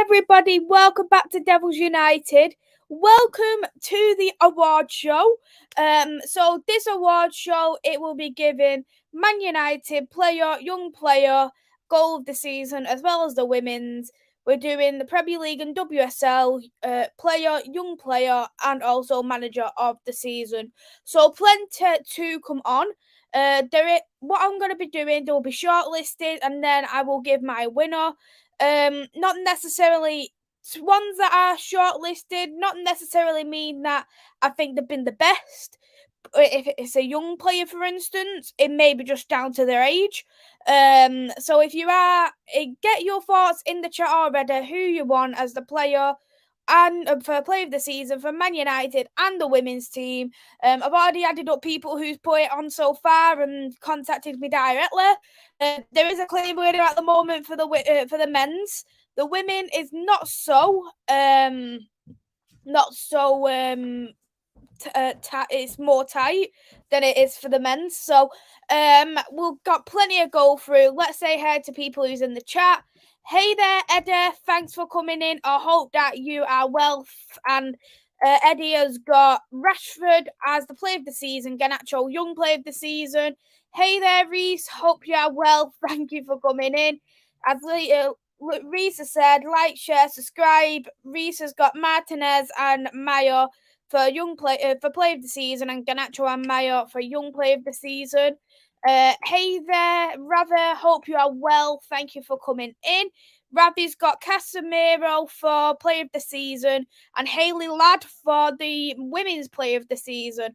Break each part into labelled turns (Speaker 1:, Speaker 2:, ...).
Speaker 1: everybody, welcome back to Devils United. Welcome to the award show. So this award show, it will be given Man United player, young player, goal of the season, as well as the women's. We're doing the Premier League and WSL player, young player, and also manager of the season. So plenty to come on. What I'm going to be doing, there will be shortlisted, and then I will give my winner. Not necessarily ones that are shortlisted, not necessarily mean that I think they've been the best. If it's a young player, for instance, it may be just down to their age. So if you are, get your thoughts in the chat already, who you want as the player and for player of the season for Man United and the women's team. I've already added up people who's put it on so far and contacted me directly. There is a clear winner at the moment for the men's. The women is not so it's more tight than it is for the men's. So we've got plenty of go through. Let's say hi to people who's in the chat. Hey there, Eddie. Thanks for coming in. I hope that you are well. And Eddie has got Rashford as the player of the season, Garnacho, young player of the season. Hey there, Reese. Hope you are well. Thank you for coming in. As Reese has said, like, share, subscribe. Reese has got Martinez and Maya for young player for player of the season, and Garnacho and Maya for young player of the season. Hey there, Ravi. Hope you are well. Thank you for coming in. Ravi's got Casemiro for player of the season and Hayley Ladd for the women's player of the season.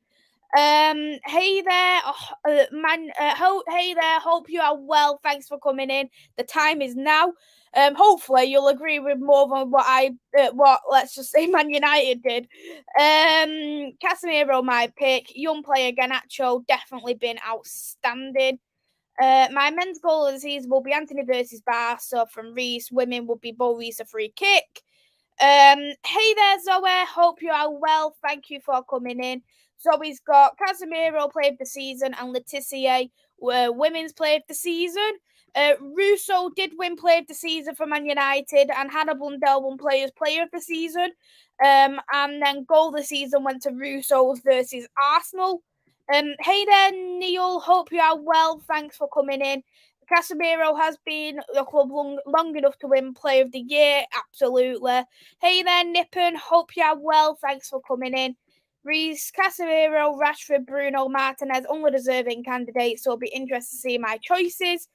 Speaker 1: Hey there, hey there. Hope you are well. Thanks for coming in. The time is now. Hopefully you'll agree with more than what let's just say Man United did. Casemiro, my pick. Young player Garnacho, definitely been outstanding. My men's goal of the season will be Anthony versus Barca from Reese. Women will be Bo Reese a free kick. Hey there, Zoe. Hope you are well. Thank you for coming in. Zoe's got Casemiro player of the season and Letitia women's player of the season. Russo did win player of the season for Man United, and Hannah Blundell won player of the season. And then goal of the season went to Russo versus Arsenal. Hey there, Neil. Hope you are well. Thanks for coming in. Casemiro has been the club long enough to win Player of the Year. Absolutely. Hey there, Nippon. Hope you are well. Thanks for coming in. Reese, Casemiro, Rashford, Bruno, Martinez, undeserving candidates, so it'll be interesting to see my choices.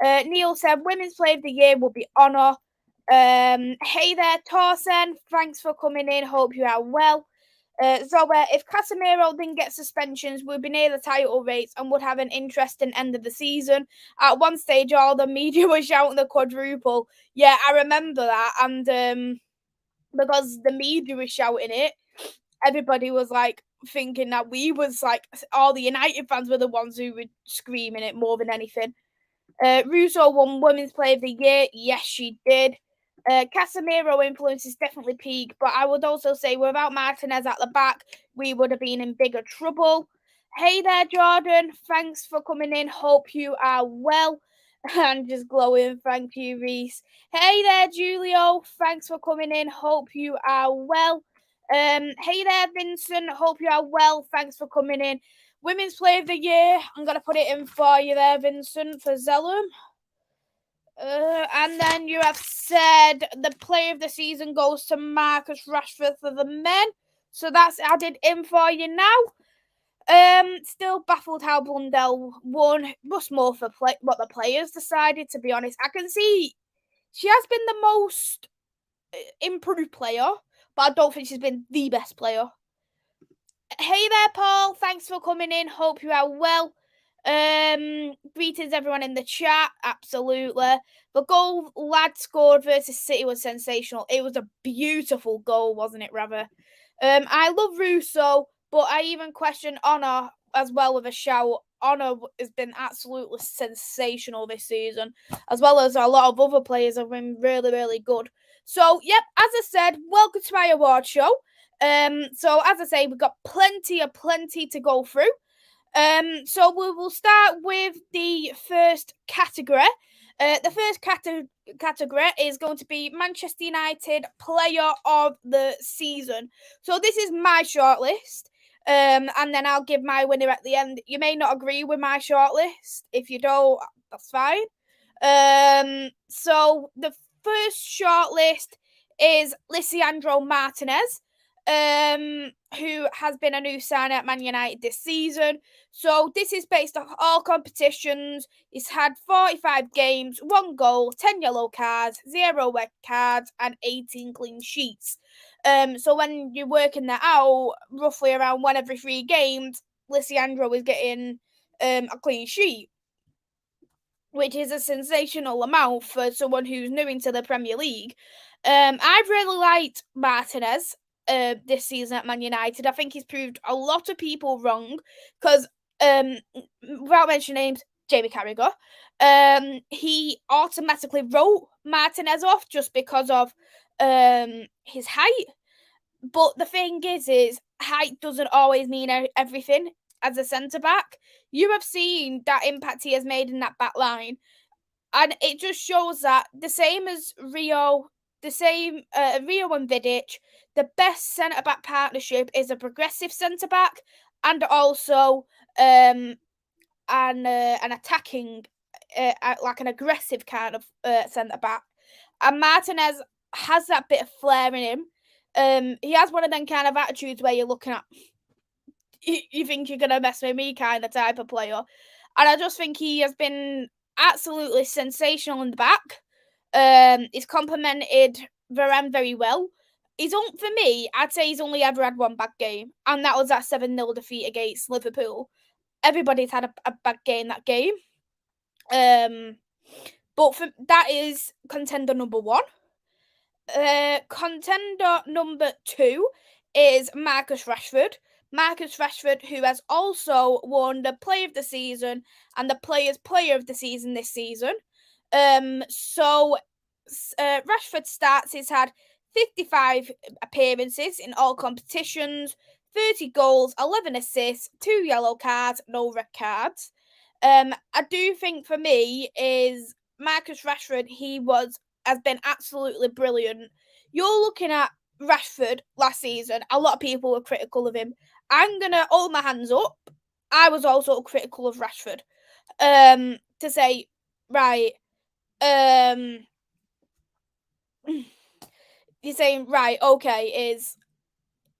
Speaker 1: Neil said Women's Player of the Year will be Honor. Hey there, Torsen. Thanks for coming in. Hope you are well. Zoe, if Casemiro didn't get suspensions, we'd be near the title race and would have an interesting end of the season. At one stage, all the media was shouting the quadruple. Yeah, I remember that. And because the media was shouting it, everybody was like thinking that we was like, all the United fans were the ones who were screaming it more than anything. Russo won Women's Player of the Year. Yes, she did. Casemiro influence is definitely peak, but I would also say without Martinez at the back, we would have been in bigger trouble. Hey there, Jordan. Thanks for coming in. Hope you are well. And just glowing. Thank you, Reese. Hey there, Julio. Thanks for coming in. Hope you are well. Hey there, Vincent. Hope you are well. Thanks for coming in. Women's Player of the Year. I'm going to put it in for you there, Vincent, for Zellum. And then you have said the player of the season goes to Marcus Rashford for the men. So that's added in for you now. Still baffled how Blundell won. Just more for what the players decided, to be honest. I can see she has been the most improved player, but I don't think she's been the best player. Hey there, Paul. Thanks for coming in. Hope you are well. Greetings everyone in the chat. Absolutely. The goal Lad scored versus City was sensational. It was a beautiful goal, wasn't it, Rather? I love Russo, but I even question Honor as well with a shout. Honor has been absolutely sensational this season, as well as a lot of other players have been really, really good. So, yep, as I said, welcome to my award show. So as I say, we've got plenty to go through. So we will start with the first category. The first category is going to be Manchester United Player of the Season. So this is my shortlist, and then I'll give my winner at the end. You may not agree with my shortlist. If you don't, that's fine. So the first shortlist is Lisandro Martinez, who has been a new signing at Man United this season. So this is based on all competitions. He's had 45 games, 1 goal, 10 yellow cards, 0 red cards, and 18 clean sheets. So when you're working that out, roughly around 1 every 3 games, Lisandro is getting a clean sheet, which is a sensational amount for someone who's new into the Premier League. I've really liked Martinez this season at Man United. I think he's proved a lot of people wrong because, without mentioning names, Jamie Carragher, he automatically wrote Martinez off just because of his height. But the thing is height doesn't always mean everything as a centre-back. You have seen that impact he has made in that back line. And it just shows that the same as Rio, Rio and Vidic, the best centre-back partnership is a progressive centre-back and also an attacking, like an aggressive kind of centre-back. And Martinez has that bit of flair in him. He has one of them kind of attitudes where you're looking at, you think you're going to mess with me kind of type of player. And I just think he has been absolutely sensational in the back. He's complemented Varane very well. For me, I'd say he's only ever had one bad game, and that was that 7-0 defeat against Liverpool. Everybody's had a bad game that game. But that is contender number 1. Contender number 2 is Marcus Rashford. Marcus Rashford, who has also won the Player of the Season and the Players' Player of the Season this season. So Rashford starts. He's had 55 appearances in all competitions, 30 goals, 11 assists, 2 yellow cards, no red cards. I do think for me is Marcus Rashford. Has been absolutely brilliant. You're looking at Rashford last season. A lot of people were critical of him. I'm gonna hold my hands up. I was also critical of Rashford. To say, right, you're saying, right, okay, is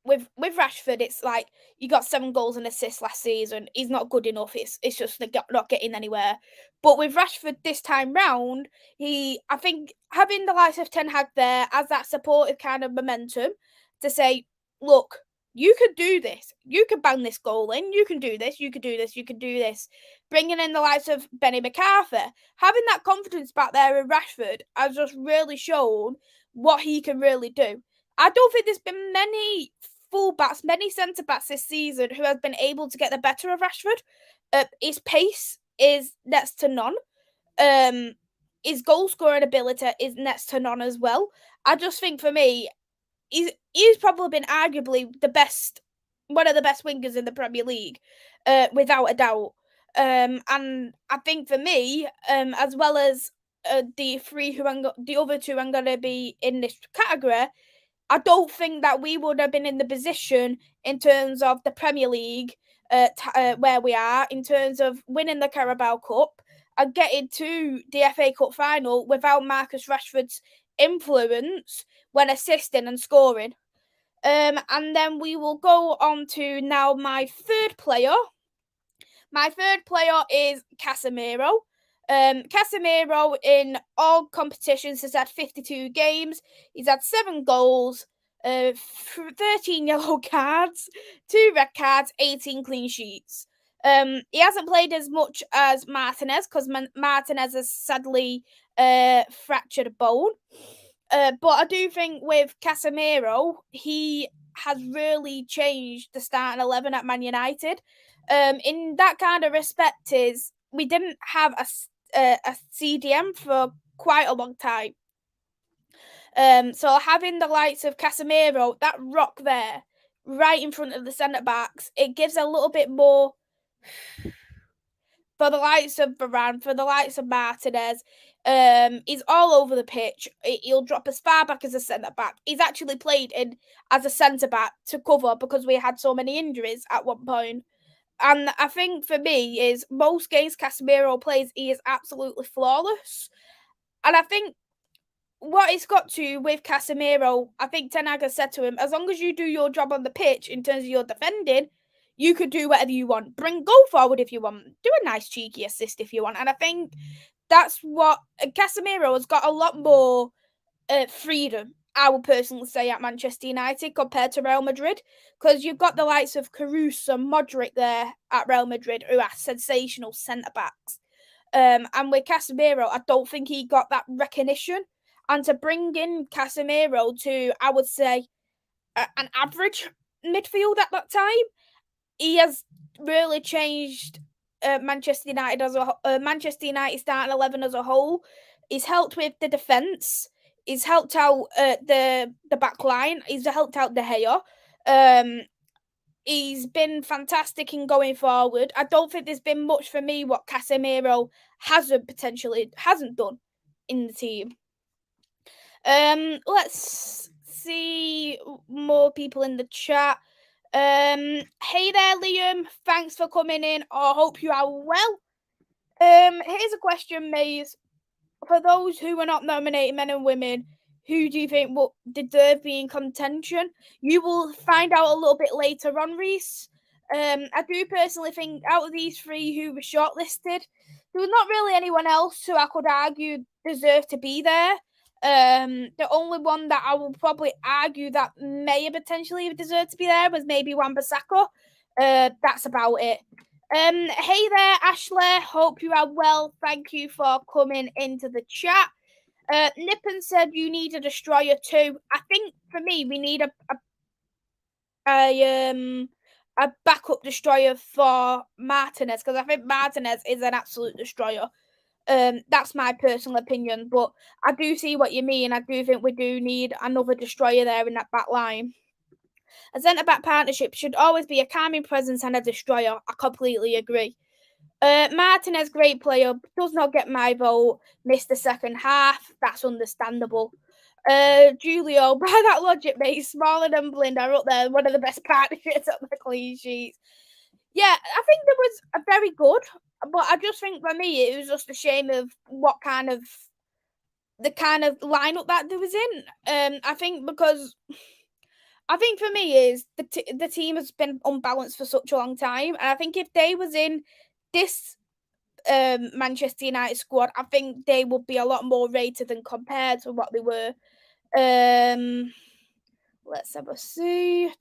Speaker 1: with Rashford, it's like you got 7 goals and assists last season. He's not good enough. It's just not getting anywhere. But with Rashford this time round, I think having the likes of Ten Hag there as that supportive kind of momentum to say, look, you could do this. You could bang this goal in. You can do this. You could do this. You could do this. Bringing in the likes of Benny McCarthy, having that confidence back there in Rashford has just really shown what he can really do. I don't think there's been many fullbacks, many centre-backs this season who have been able to get the better of Rashford. His pace is next to none. His goal-scoring ability is next to none as well. I just think for me, he's probably been arguably one of the best wingers in the Premier League, without a doubt. And I think for me, as well as the other 2 I'm going to be in this category, I don't think that we would have been in the position in terms of the Premier League where we are, in terms of winning the Carabao Cup and getting to the FA Cup final without Marcus Rashford's influence when assisting and scoring. And then we will go on to now my third player. My third player is Casemiro. Casemiro in all competitions has had 52 games. He's had 7 goals, 13 yellow cards, 2 red cards, 18 clean sheets. He hasn't played as much as Martinez because Martinez has sadly fractured a bone. But I do think with Casemiro, he has really changed the starting 11 at Man United. In that kind of respect, is we didn't have a CDM for quite a long time. So having the likes of Casemiro, that rock there, right in front of the centre backs, it gives a little bit more for the likes of Varane, for the likes of Martinez. He's all over the pitch. He'll drop as far back as a centre-back. He's actually played in as a centre-back to cover because we had so many injuries at one point. And I think for me is most games Casemiro plays, he is absolutely flawless. And I think what it's got to with Casemiro, I think Ten Hag has said to him, as long as you do your job on the pitch in terms of your defending, you could do whatever you want. Go forward if you want. Do a nice cheeky assist if you want. And I think that's what Casemiro has got a lot more freedom, I would personally say, at Manchester United compared to Real Madrid, because you've got the likes of Caruso and Modric there at Real Madrid who are sensational centre-backs. And with Casemiro, I don't think he got that recognition. And to bring in Casemiro to, I would say, an average midfield at that time, he has really changed Manchester United Manchester United starting 11 as a whole. He's helped with the defence. He's helped out the back line. He's helped out De Gea. He's been fantastic in going forward. I don't think there's been much for me what Casemiro hasn't done in the team. Let's see more people in the chat. Hey there, Liam. Thanks for coming in. I hope you are well. Here's a question, Maze. For those who are not nominated men and women, who do you think will deserve being contention? You will find out a little bit later on, Reese. I do personally think out of these three who were shortlisted, there was not really anyone else who I could argue deserved to be there. The only one that I will probably argue that may have potentially deserved to be there was maybe Wan-Bissaka. That's about it. Hey there, Ashley. Hope you are well. Thank you for coming into the chat. Nippon said you need a destroyer too. I think for me, we need a backup destroyer for Martinez, because I think Martinez is an absolute destroyer. That's my personal opinion, but I do see what you mean. I do think we do need another destroyer there in that back line. A centre-back partnership should always be a calming presence and a destroyer. I completely agree. Martinez, great player, does not get my vote. Missed the second half. That's understandable. Julio, by that logic, mate, Smalling and Blind are up there. One of the best partnerships on the clean sheets. Yeah, I think there was a very good, but I just think for me it was just a shame of the kind of lineup that there was in. I think for me is the team has been unbalanced for such a long time, and I think if they was in this Manchester United squad, I think they would be a lot more rated than compared to what they were. Let's have a see.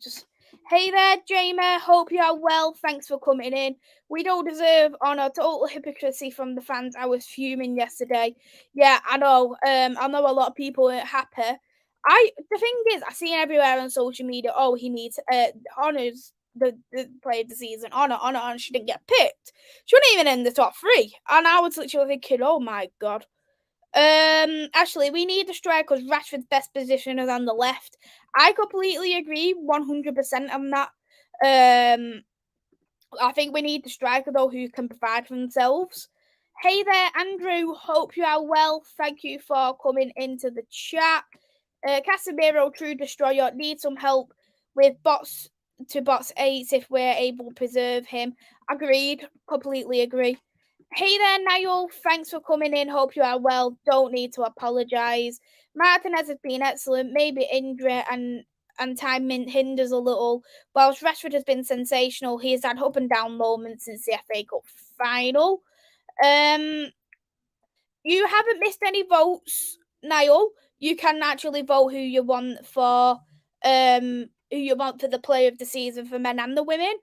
Speaker 1: Hey there, Jamie. Hope you are well. Thanks for coming in. We don't deserve honour. Total hypocrisy from the fans. I was fuming yesterday. Yeah, I know. I know a lot of people weren't happy. The thing is, I see everywhere on social media. Oh, he needs honours the player of the season. Honor. She didn't get picked. She wasn't even in the top 3. And I was literally thinking, oh my god. Actually, we need a striker because Rashford's best position is on the left. I completely agree, 100% on that. I think we need the striker though who can provide for themselves. Hey there, Andrew. Hope you are well. Thank you for coming into the chat. Casemiro, true destroyer, needs some help with bots 8 if we're able to preserve him. Agreed. Completely agree. Hey there, Niall. Thanks for coming in. Hope you are well. Don't need to apologise. Martinez has been excellent. Maybe injury and time hinders a little. Whilst Rashford has been sensational, he has had up and down moments since the FA Cup final. You haven't missed any votes, Niall. You can actually vote who you want for the player of the season for men and the women.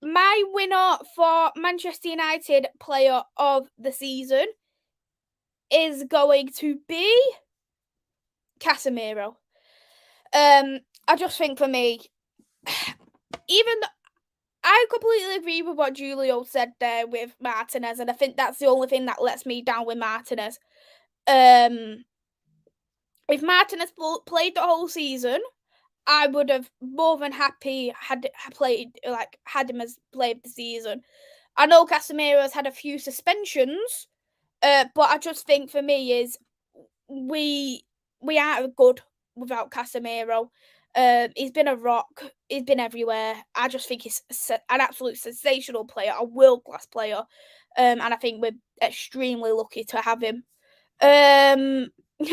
Speaker 1: My winner for Manchester United player of the season is going to be Casemiro. I just think for me, even I completely agree with what Julio said there with Martinez, and I think that's the only thing that lets me down with Martinez. If Martinez played the whole season, I would have more than happy had him as player of the season. I know Casemiro's had a few suspensions, but I just think for me is we aren't good without Casemiro. He's been a rock. He's been everywhere. I just think he's an absolute sensational player, a world-class player. And I think we're extremely lucky to have him.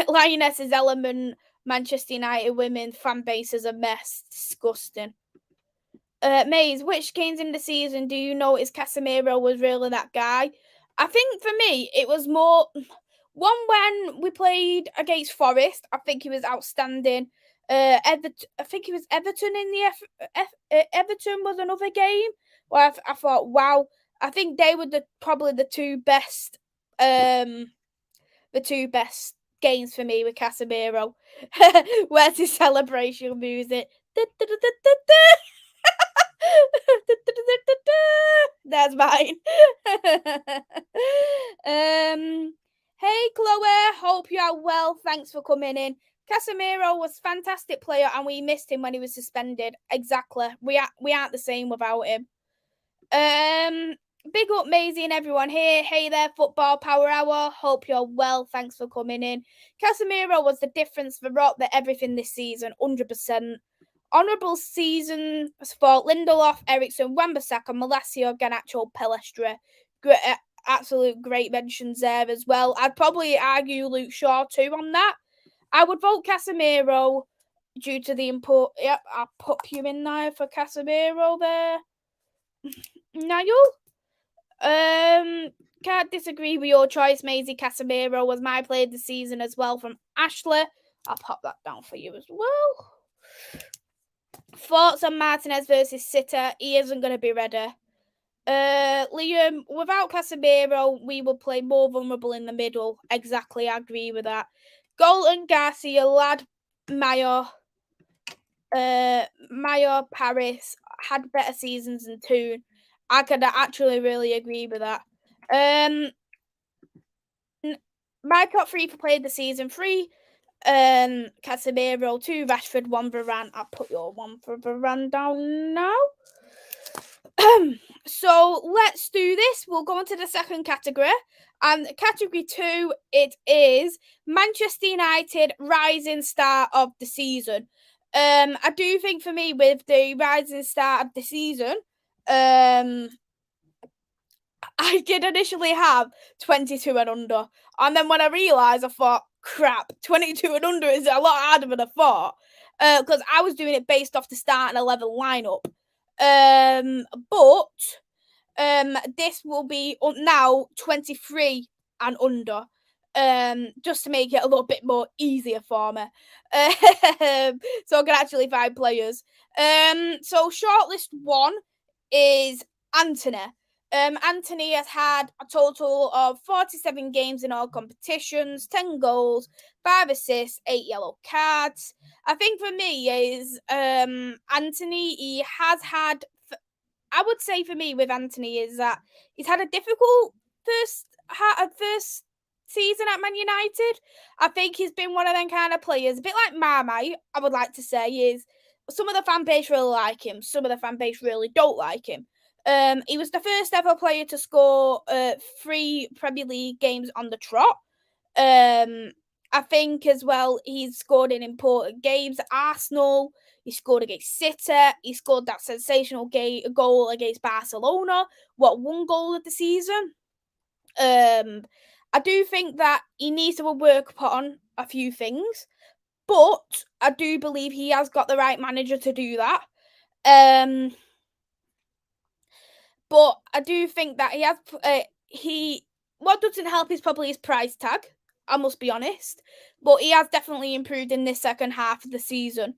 Speaker 1: Lioness's element, Manchester United women fan base is a mess. Disgusting. Maze, which games in the season do you notice Casemiro was really that guy? I think for me, it was more one when we played against Forest. I think he was outstanding. Everton, I think it was Everton in the Everton was another game where I thought, wow, I think they were probably the two best games for me with Casemiro. Where's his celebration music? That's mine. Hey Chloe, hope you are well. Thanks for coming in. Casemiro was a fantastic player and we missed him when he was suspended. Exactly. We aren't the same without him. Big up Maisy and everyone here. Hey there, Football Power Hour. Hope you're well. Thanks for coming in. Casemiro was the difference for everything this season, 100%. Honourable season for Lindelof, Ericsson, Wan-Bissaka, Malacio, Garnacho, Pelestre. Absolute great mentions there as well. I'd probably argue Luke Shaw too on that. I would vote Casemiro due to the import. Yep, I'll put you in there for Casemiro there. Niall? Can't disagree with your choice, Maisy. Casemiro was my player of the season as well from Ashley. I'll pop that down for you as well. Thoughts on Martinez versus Sitter? He isn't going to be ready. Liam, without Casemiro, we will play more vulnerable in the middle. Exactly, I agree with that. Golden, Garcia, Lad, Mayo, Paris had better seasons than Toon. I could actually really agree with that. My top three for player of the season: 3, Casemiro, 2, Rashford, 1, Varane. I'll put your 1 for Varane down now. So let's do this. We'll go on to the second category. And category 2, it is Manchester United Rising Star of the season. I do think for me with the Rising Star of the season, I did initially have 22 and under. And then when I realised, I thought, crap, 22 and under is a lot harder than I thought. Because I was doing it based off the starting 11 lineup. But this will be now 23 and under. Just to make it a little bit more easier for me. So I can actually find players. So shortlist 1 is Anthony. Anthony has had a total of 47 games in all competitions, 10 goals, 5 assists, 8 yellow cards. I think for me is Anthony, he has had, I would say for me with Anthony is that he's had a difficult first season at Man United. I think he's been one of them kind of players, a bit like Marmite, I would like to say, is some of the fan base really like him, some of the fan base really don't like him. He was the first ever player to score 3 Premier League games on the trot. I think as well he's scored in important games. Arsenal, he scored against City. He scored that sensational goal against Barcelona. What, 1 goal of the season? I do think that he needs to work upon a few things, but I do believe he has got the right manager to do that. But I do think that he has. What doesn't help is probably his price tag. I must be honest, but he has definitely improved in this second half of the season.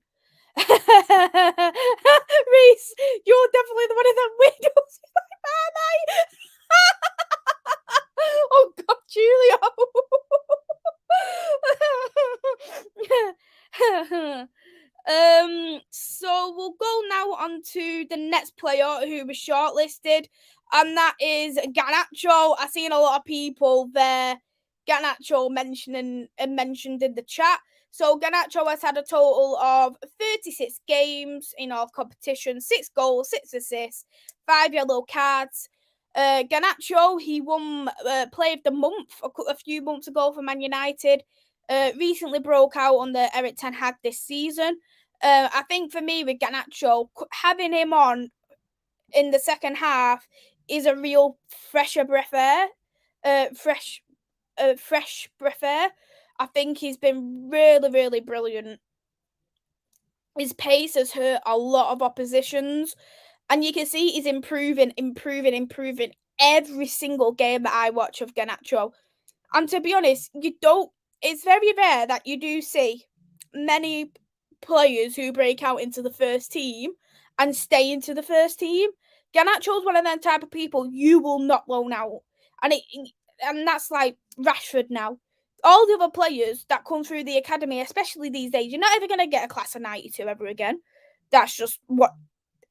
Speaker 1: Reese, you're definitely the one of them widows. Oh God, Julio. So we'll go now on to the next player who was shortlisted, and that is Garnacho. I've seen a lot of people there. Garnacho mentioned in the chat. So Garnacho has had a total of 36 games in all competitions, 6 goals, 6 assists, 5 yellow cards. Garnacho, he won Player of the Month a few months ago for Man United. Recently broke out on the Eric Ten Hag this season. I think for me with Garnacho, having him on in the second half is a real fresher breath air. Fresh breath air. I think he's been really, really brilliant. His pace has hurt a lot of oppositions, and you can see he's improving every single game that I watch of Garnacho. And to be honest, it's very rare that you do see many players who break out into the first team and stay into the first team. Garnacho's one of them type of people you will not loan out. And that's like Rashford now. All the other players that come through the academy, especially these days, you're not ever going to get a class of 92 ever again. That's just what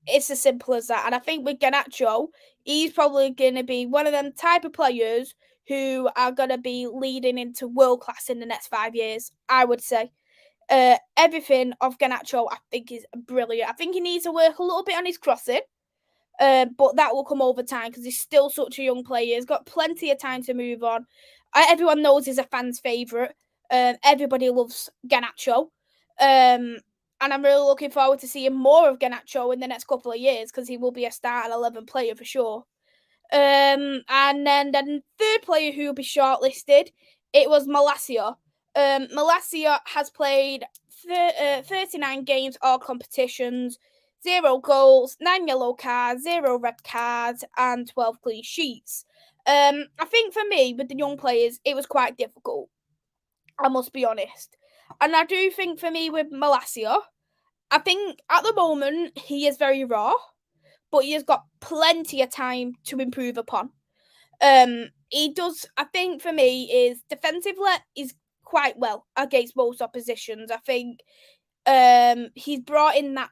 Speaker 1: it's as simple as that. And I think with Garnacho, he's probably going to be one of them type of players who are going to be leading into world class in the next 5 years, I would say. Everything of Garnacho, I think, is brilliant. I think he needs to work a little bit on his crossing, but that will come over time because he's still such a young player. He's got plenty of time to move on. Everyone knows he's a fan's favourite. Everybody loves Garnacho. And I'm really looking forward to seeing more of Garnacho in the next couple of years because he will be a starting 11 player for sure. And then the third player who will be shortlisted, it was Malacia. Malacia has played 39 games, all competitions, 0 goals, 9 yellow cards, 0 red cards, and 12 clean sheets. I think for me, with the young players, it was quite difficult. I must be honest. And I do think for me with Malacia, I think at the moment he is very raw, but he has got plenty of time to improve upon. He does, I think for me, is defensively is quite well against most oppositions. I think he's brought in that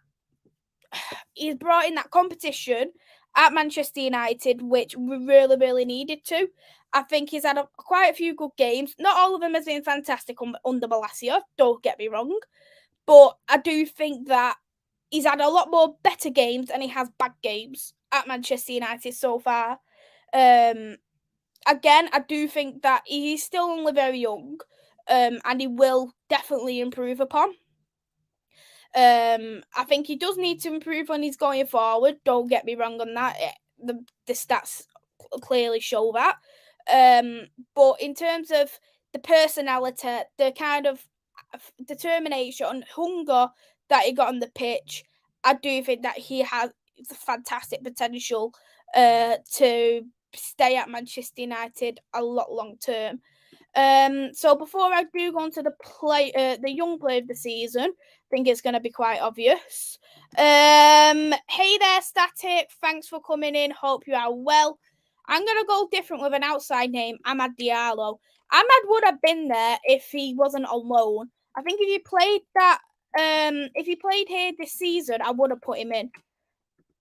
Speaker 1: competition at Manchester United, which we really, really needed to. I think he's had quite a few good games. Not all of them has been fantastic under Malacia, don't get me wrong. But I do think that he's had a lot more better games and he has bad games at Manchester United so far. Again, I do think that he's still only very young, and he will definitely improve upon. I think he does need to improve when he's going forward. Don't get me wrong on that. The stats clearly show that. But in terms of the personality, the kind of determination, hunger that he got on the pitch, I do think that he has fantastic potential to stay at Manchester United a lot long term. So before I do go on to the young player of the season, I think it's going to be quite obvious. Hey there, Static. Thanks for coming in. Hope you are well. I'm going to go different with an outside name, Amad Diallo. Amad would have been there if he wasn't on loan. I think if he played here this season, I would have put him in.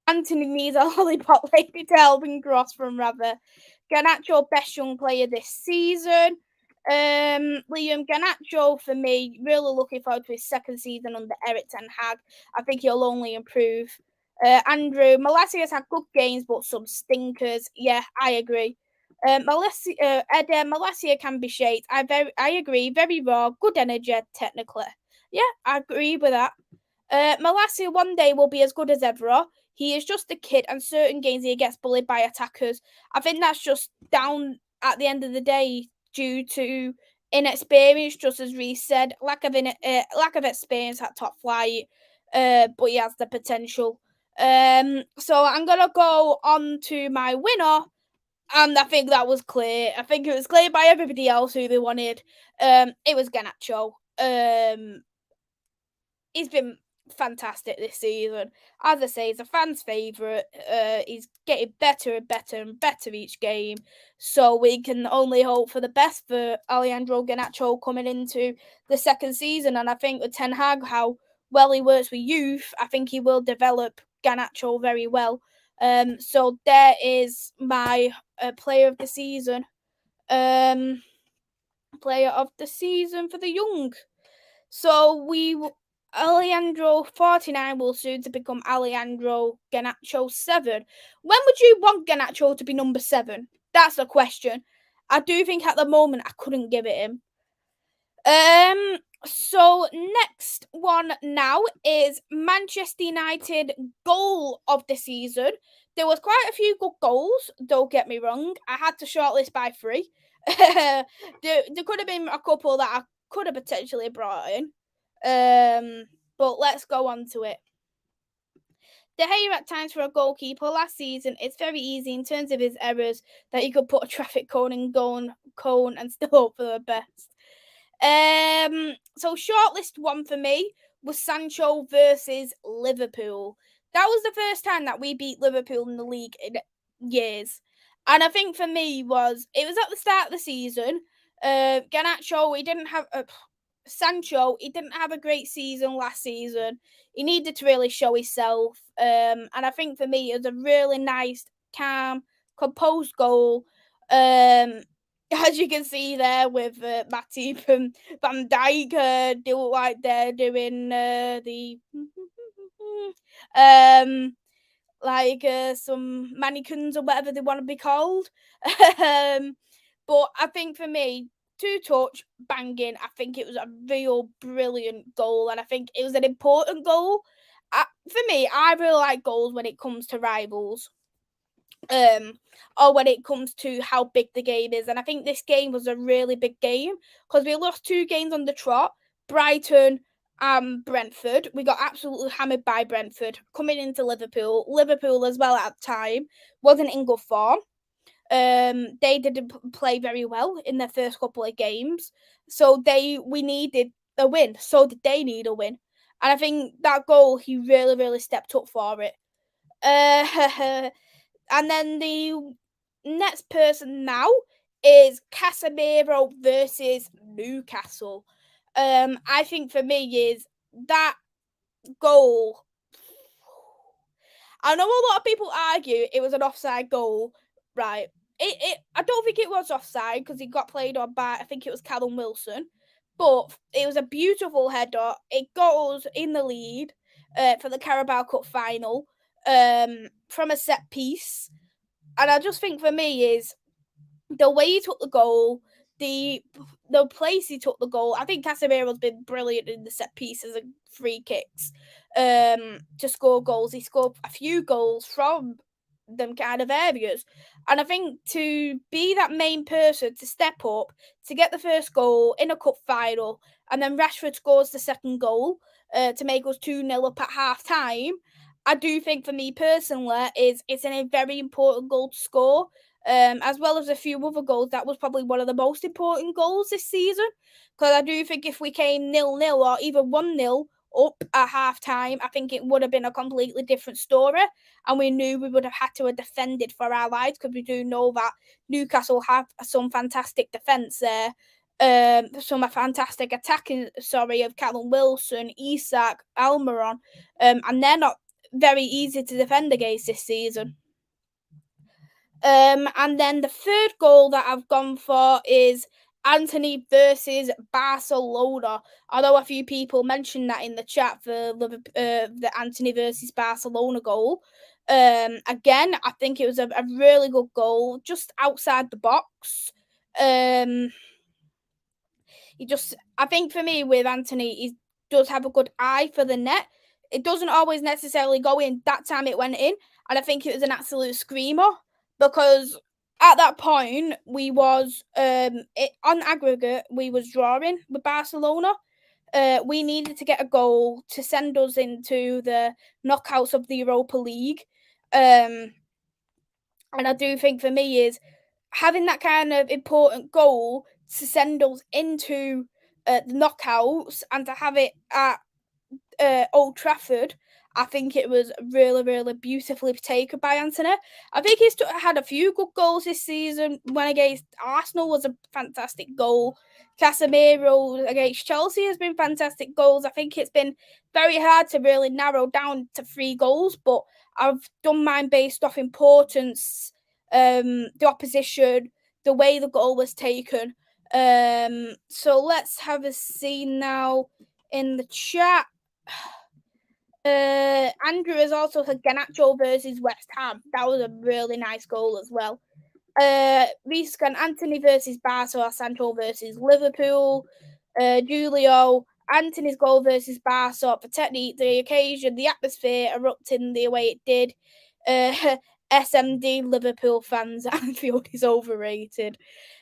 Speaker 1: Anthony needs a lollipop, Lady Delvin Gross from Rather. Garnacho, best young player this season. Liam Garnacho, for me, really looking forward to his second season under Eric Ten Hag. I think he'll only improve. Andrew, Malacia's had good games, but some stinkers. Yeah, I agree. Malacia can be shaped. I agree. Very raw, good energy, technically. Yeah, I agree with that. Malacia one day will be as good as Evra. He is just a kid, and certain games he gets bullied by attackers. I think that's just down at the end of the day due to inexperience, just as Reece said, lack of experience at top flight. But he has the potential. So I'm gonna go on to my winner, and I think that was clear. I think it was clear by everybody else who they wanted. It was Garnacho. He's been fantastic this season. As I say, he's a fan's favourite. He's getting better and better and better each game. So we can only hope for the best for Alejandro Garnacho coming into the second season. And I think with Ten Hag, how well he works with youth, I think he will develop Garnacho very well. So there is my player of the season. Player of the season for the young. So Alejandro 49 will soon to become Alejandro Garnacho 7. When would you want Garnacho to be number 7? That's the question. I do think at the moment I couldn't give it him. So next one now is Manchester United goal of the season. There was quite a few good goals, don't get me wrong. I had to shortlist by 3. there could have been a couple that I could have potentially brought in. But let's go on to it. De Gea at times for a goalkeeper last season, it's very easy in terms of his errors that he could put a traffic cone and still hope for the best. So shortlist one for me was Sancho versus Liverpool. That was the first time that we beat Liverpool in the league in years. And I think for me it was at the start of the season. Garnacho, Sancho, he didn't have a great season last season. He needed to really show himself. And I think for me it was a really nice, calm, composed goal. As you can see there with Matip and Van Dijk, they look like they're doing the some mannequins or whatever they want to be called. But I think for me, 2-touch, banging. I think it was a real brilliant goal, and I think it was an important goal. For me, I really like goals when it comes to rivals. Or when it comes to how big the game is. And I think this game was a really big game because we lost 2 games on the trot. Brighton and Brentford. We got absolutely hammered by Brentford coming into Liverpool. Liverpool as well at the time wasn't in good form. They didn't play very well in their first couple of games. So we needed a win. So did they need a win. And I think that goal, he really, really stepped up for it. And then the next person now is Casemiro versus Newcastle. I think for me is that goal. I know a lot of people argue it was an offside goal, right? I don't think it was offside because he got played on by, I think it was Callum Wilson, but it was a beautiful header. It got us in the lead for the Carabao Cup final from a set piece. And I just think for me is the way he took the goal, the place he took the goal. I think Casemiro's been brilliant in the set pieces and free kicks to score goals. He scored a few goals from them kind of areas. And I think to be that main person to step up, to get the first goal in a cup final, and then Rashford scores the second goal to make us 2-0 up at half time. I do think for me personally it's a very important goal to score. As well as a few other goals, that was probably one of the most important goals this season. Because I do think if we came 0-0 or even 1-0 up at half time, I think it would have been a completely different story. And we knew we would have had to have defended for our lives because we do know that Newcastle have some fantastic defence there. Some fantastic attacking, of Callum Wilson, Isak, Almiron. And they're not very easy to defend against this season. And then the third goal that I've gone for is Antony versus Barcelona. Although a few people mentioned that in the chat for the Antony versus Barcelona goal. Again, I think it was a really good goal, just outside the box. I think for me with Antony, he does have a good eye for the net. It doesn't always necessarily go in. That time it went in, and I think it was an absolute screamer because at that point we was on aggregate we was drawing with Barcelona. We needed to get a goal to send us into the knockouts of the Europa League. And I do think for me is having that kind of important goal to send us into the knockouts and to have it at Old Trafford. I think it was really, really beautifully taken by Antony. I think he's had a few good goals this season. When against Arsenal was a fantastic goal. Casemiro against Chelsea has been fantastic goals. I think it's been very hard to really narrow down to 3 goals, but I've done mine based off importance, the opposition, the way the goal was taken. So let's have a see now in the chat. Andrew has also said Garnacho versus West Ham. That was a really nice goal as well. Reese can Anthony versus Barca, Sancho versus Liverpool. Julio, Anthony's goal versus Barca, protect the occasion, the atmosphere erupting the way it did. SMD Liverpool fans, Anfield is overrated.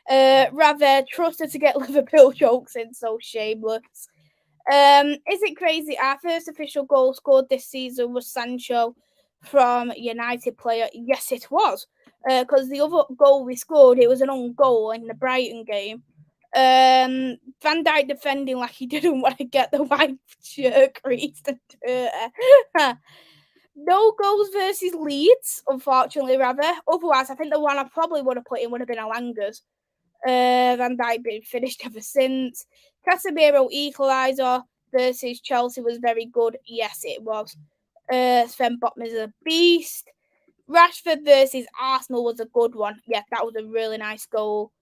Speaker 1: Rather, trusted to get Liverpool jokes in, so shameless. Is it crazy? Our first official goal scored this season was Sancho from Utd Player. Yes, it was. Because the other goal we scored, it was an own goal in the Brighton game. Van Dijk defending like he didn't want to get the white shirt creased and dirty. No goals versus Leeds, unfortunately, rather. Otherwise, I think the one I probably would have put in would have been Alanga's. Van Dijk been finished ever since. Casemiro equaliser versus Chelsea was very good. Yes, it was. Sven Botman is a beast. Rashford versus Arsenal was a good one. Yeah, that was a really nice goal.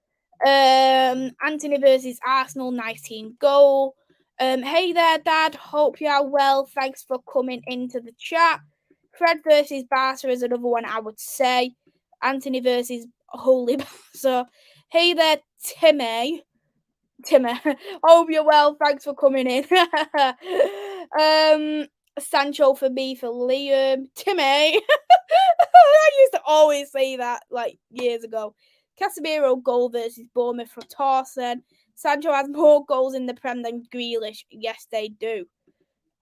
Speaker 1: Anthony versus Arsenal, nice team goal. Hey there, Dad. Hope you are well. Thanks for coming into the chat. Fred versus Barca is another one I would say. Anthony versus Holy Barca. Hey there, Timmy. Hope you're well. Thanks for coming in. Sancho for me for Liam. Timmy. I used to always say that like years ago. Casemiro goal versus Bournemouth for Torsen. Sancho has more goals in the Prem than Grealish. Yes, they do.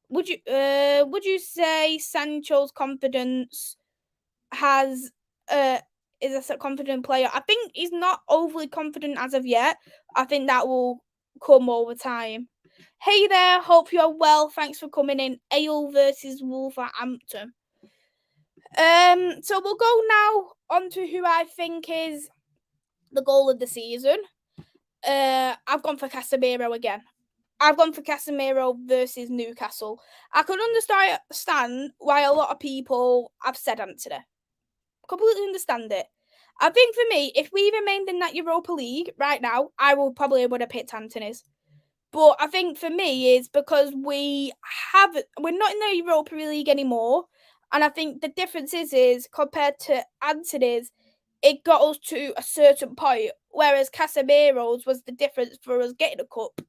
Speaker 1: Would you say Sancho's confidence has is a confident player? I think he's not overly confident as of yet. I think that will come over time. Hey there, hope you're well. Thanks for coming in. Ale versus Wolverhampton. So we'll go now on to who I think is the goal of the season. I've gone for Casemiro again. I've gone for Casemiro versus Newcastle. I can understand why a lot of people have said Anthony. Completely understand it. I think for me, if we remained in that Europa League right now, I would have picked Anthony's. But I think for me is because we're not in the Europa League anymore, and I think the difference is compared to Anthony's, it got us to a certain point, whereas Casemiro's was the difference for us getting a cup.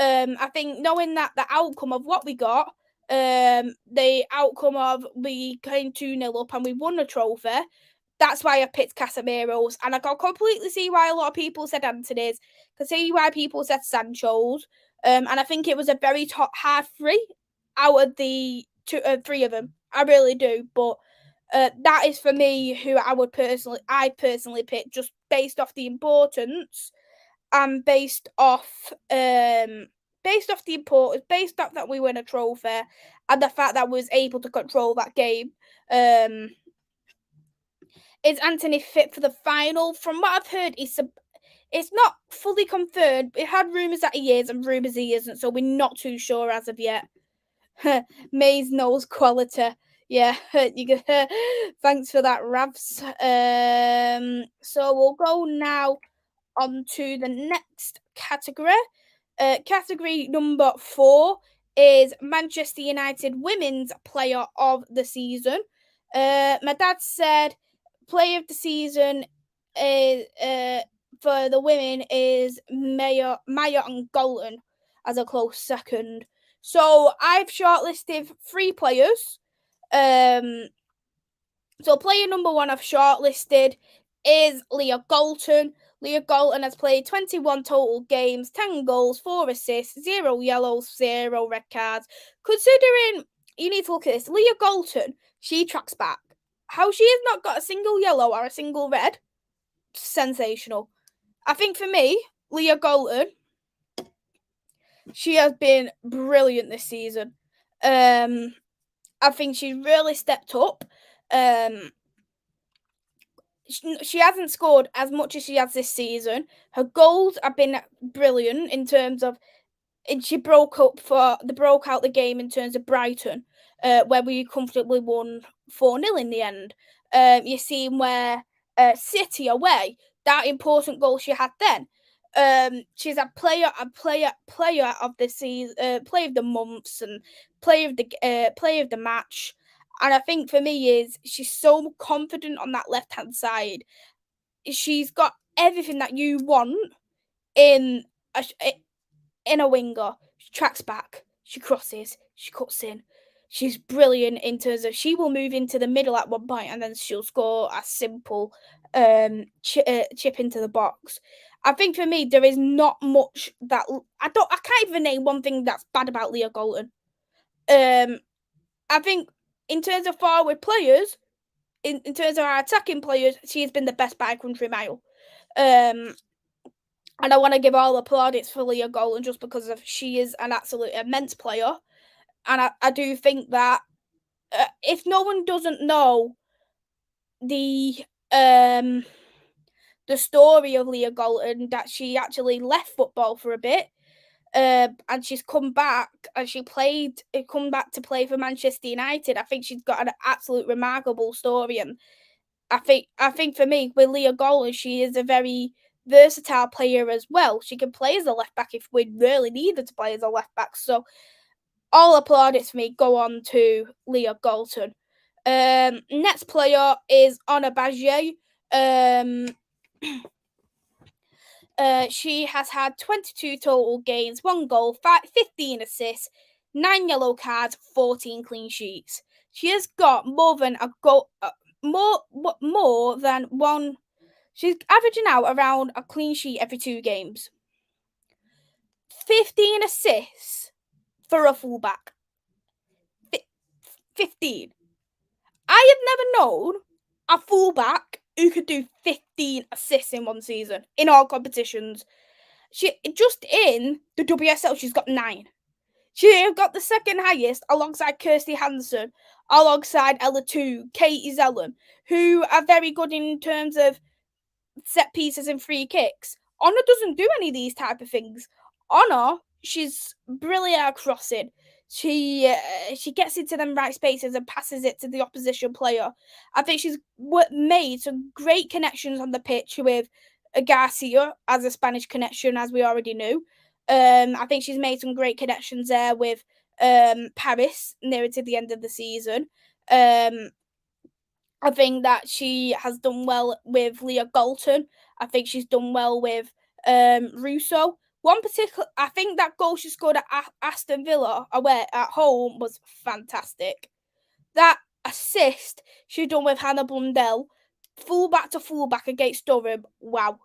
Speaker 1: I think knowing that the outcome of what we got, the outcome of we came 2-0 up and we won a trophy, that's why I picked Casemiro's. And I can completely see why a lot of people said Anthony's. I can see why people said Sancho's. And I think it was a very hard three out of the three of them. I really do. But that is for me who I personally pick just based off the importance and based off the importance, based off that we win a trophy and the fact that we was able to control that game. Is Anthony fit for the final? From what I've heard, it's not fully confirmed. It had rumours that he is and rumours he isn't, so we're not too sure as of yet. Maze knows quality. Yeah, thanks for that, Ravs. So we'll go now on to the next category. Category number 4 is Manchester United Women's Player of the Season. My dad said Player of the Season is for the women is Maya and Golden as a close second. So I've shortlisted 3 players. So player number 1 I've shortlisted is Leah Galton. Leah Galton has played 21 total games, 10 goals, 4 assists, 0 yellows, 0 red cards. Considering, you need to look at this, Leah Galton, she tracks back. How she has not got a single yellow or a single red, sensational. I think for me, Leah Galton, she has been brilliant this season. I think she's really stepped up. She hasn't scored as much as she has this season. Her goals have been brilliant in terms of, and she broke out the game in terms of Brighton, where we comfortably won 4-0 in the end. You see where City away, that important goal she had then. She's a player of the season, player of the months, and player of the match. And I think for me is she's so confident on that left hand side. She's got everything that you want in a winger. She tracks back, she crosses, she cuts in. She's brilliant in terms of she will move into the middle at one point and then she'll score a simple chip into the box. I think for me there is not much that I can't even name one thing that's bad about Leah Golden. I think in terms of forward players, in terms of our attacking players, she has been the best by a country mile. And I want to give all the plaudits for Leah Golden just because of she is an absolute immense player. And I do think that if no one doesn't know the story of Leah Golden, that she actually left football for a bit, and she's come back and come back to play for Manchester United. I think she's got an absolute remarkable story, and I think for me with Leah Golden, she is a very versatile player as well. She can play as a left back if we really needed to play as a left back. So all applaudits for me go on to Leah Golden. Next player is Anna Bagier. She has had 22 total games, 1 goal, 15 assists, 9 yellow cards, 14 clean sheets. She has got more than a goal, more than one. She's averaging out around a clean sheet every 2 games. 15 assists for a fullback. 15. I have never known a fullback who could do 15 assists in one season in all competitions. She just in the WSL, she's got 9. She got the second highest alongside Kirsty Hansen, alongside Ella 2, Katie Zellum, who are very good in terms of set pieces and free kicks. Honor doesn't do any of these type of things. Honor, she's brilliant at crossing. She gets into them right spaces and passes it to the opposition player. I think she's made some great connections on the pitch with Garcia as a Spanish connection, as we already knew. I think she's made some great connections there with Paris nearer to the end of the season. I think that she has done well with Leah Golden. I think she's done well with Russo. One particular, I think that goal she scored at Aston Villa away at home was fantastic. That assist she done with Hannah Blundell, fullback to fullback against Durham. Wow.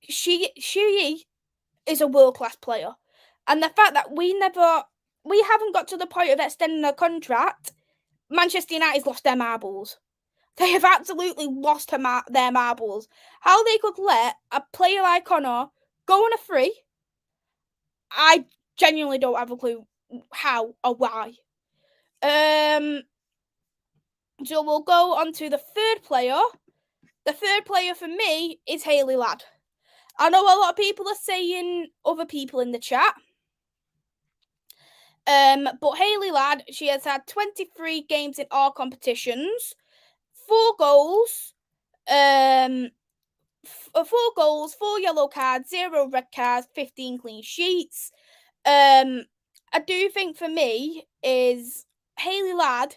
Speaker 1: She is a world class player, and the fact that we haven't got to the point of extending her contract. Manchester United's lost their marbles. They have absolutely lost their marbles. How they could let a player like Connor go on a free, I genuinely don't have a clue how or why. So we'll go on to the third player. The third player for me is Hayley Ladd. I know a lot of people are saying other people in the chat. But Hayley Ladd, she has had 23 games in all competitions, 4 goals, 4 goals, 4 yellow cards, 0 red cards, 15 clean sheets. I do think for me is Hayley Ladd,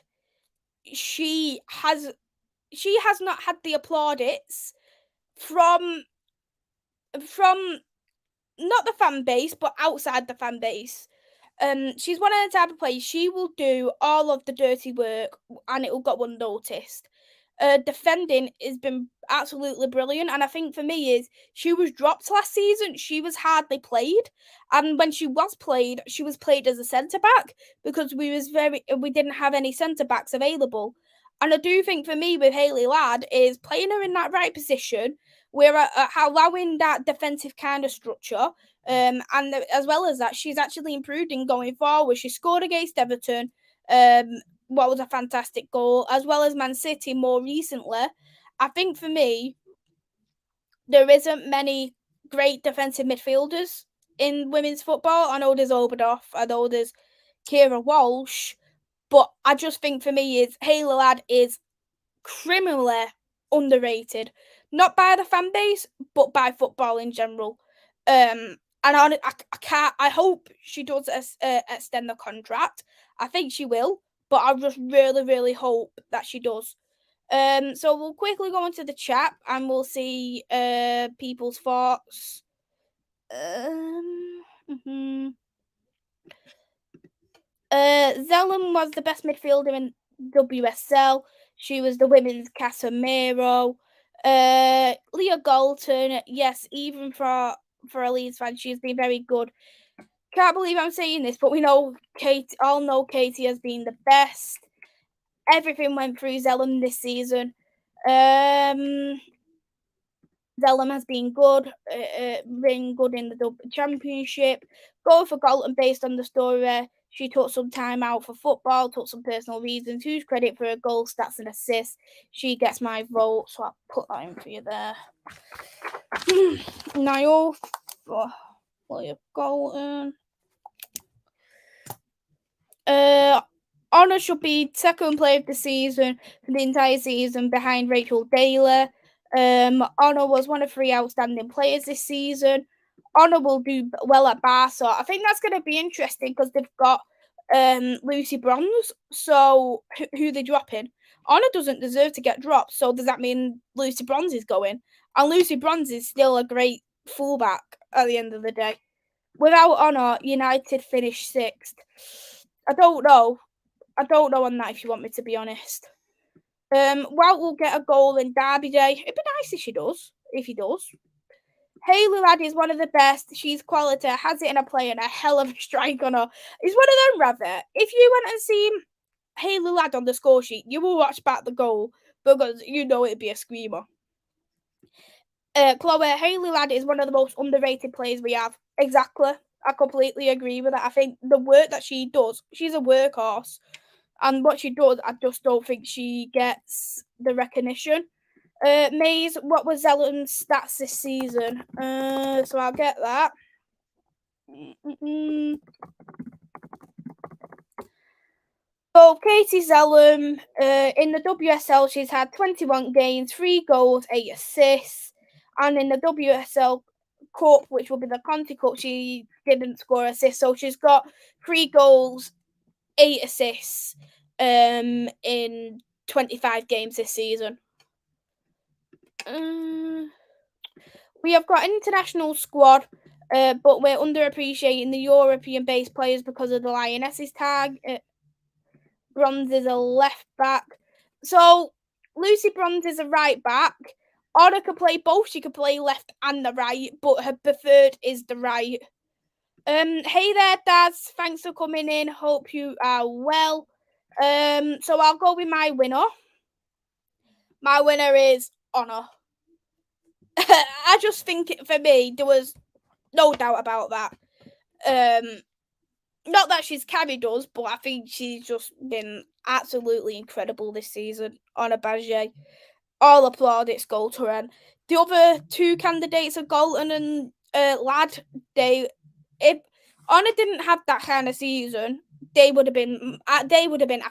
Speaker 1: she has not had the applaudits from not the fan base, but outside the fan base. She's one of the type of players, she will do all of the dirty work and it will get unnoticed. Defending has been absolutely brilliant, and I think for me is she was dropped last season. She was hardly played, and when she was played as a centre back because we didn't have any centre backs available. And I do think for me with Hayley Ladd is playing her in that right position. We're allowing that defensive kind of structure. And as well as that, she's actually improved in going forward. She scored against Everton. What was a fantastic goal, as well as Man City more recently. I think for me, there isn't many great defensive midfielders in women's football. I know there's Oberdorf, I know there's Kira Walsh, but I just think for me is Hayley Ladd is criminally underrated. not by the fan base, but by football in general. And I can't. I hope she does extend the contract. I think she will, but I just really, really hope that she does. So we'll quickly go into the chat and we'll see people's thoughts. Zellum was the best midfielder in WSL. She was the women's Casemiro. Leah Galton, yes, even for a Leeds fan, she's been very good. Can't believe I'm saying this, but we know all know Katie has been the best. Everything went through Zellum this season. Zellum has been good in the championship. Going for Galton based on the story. She took some time out for football, took some personal reasons. Who's credit for a goal, stats, and assists? She gets my vote, so I'll put that in for you there. Niall for William Galton. Honor should be second player of the season for the entire season behind Rachel Daly. Honor was one of 3 outstanding players this season. Honor will do well at Barca. I think that's going to be interesting because they've got Lucy Bronze. So who they dropping? Honor doesn't deserve to get dropped. So does that mean Lucy Bronze is going? And Lucy Bronze is still a great fullback at the end of the day. Without Honor, United finished 6th. I don't know on that, if you want me to be honest. Wout will get a goal in Derby Day. It'd be nice if he does. Hayley Ladd is one of the best. She's quality, has it in a play and a hell of a strike on her. It's one of them, rather. If you went and seen Hayley Ladd on the score sheet, you will watch back the goal because you know it'd be a screamer. Chloe, Hayley Ladd is one of the most underrated players we have. Exactly. I completely agree with that. I think the work that she does, she's a workhorse. And what she does, I just don't think she gets the recognition. Maze, what was Zellum's stats this season? So I'll get that. So Katie Zellum, in the WSL, she's had 21 games, 3 goals, 8 assists. And in the WSL Cup, which will be the Conti Cup, she didn't score assists. So she's got 3 goals, 8 assists in 25 games this season. We have got an international squad, but we're underappreciating the European-based players because of the Lionesses tag. Bronze is a left back. So Lucy Bronze is a right back. Honor could play both. She could play left and the right, but her preferred is the right. Hey there, Daz. Thanks for coming in. Hope you are well. So I'll go with my winner. My winner is Honor. I just think for me, there was no doubt about that. Not that she's carried us, but I think she's just been absolutely incredible this season. Honor Badger. All applaud its goal to her. The other 2 candidates are Galton and Ladd. If Honor didn't have that kind of season, they would have been a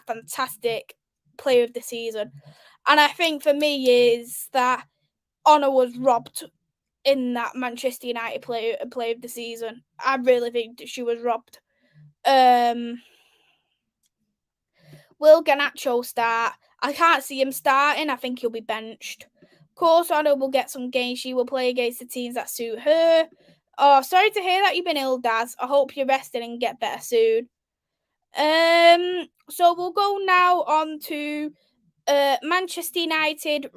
Speaker 1: fantastic player of the season. And I think for me is that Honor was robbed in that Manchester United player of the season. I really think that she was robbed. Will Garnacho start? I can't see him starting. I think he'll be benched. Of course, Honor will get some games. She will play against the teams that suit her. Oh, sorry to hear that you've been ill, Daz. I hope you're resting and get better soon. So we'll go now on to Manchester United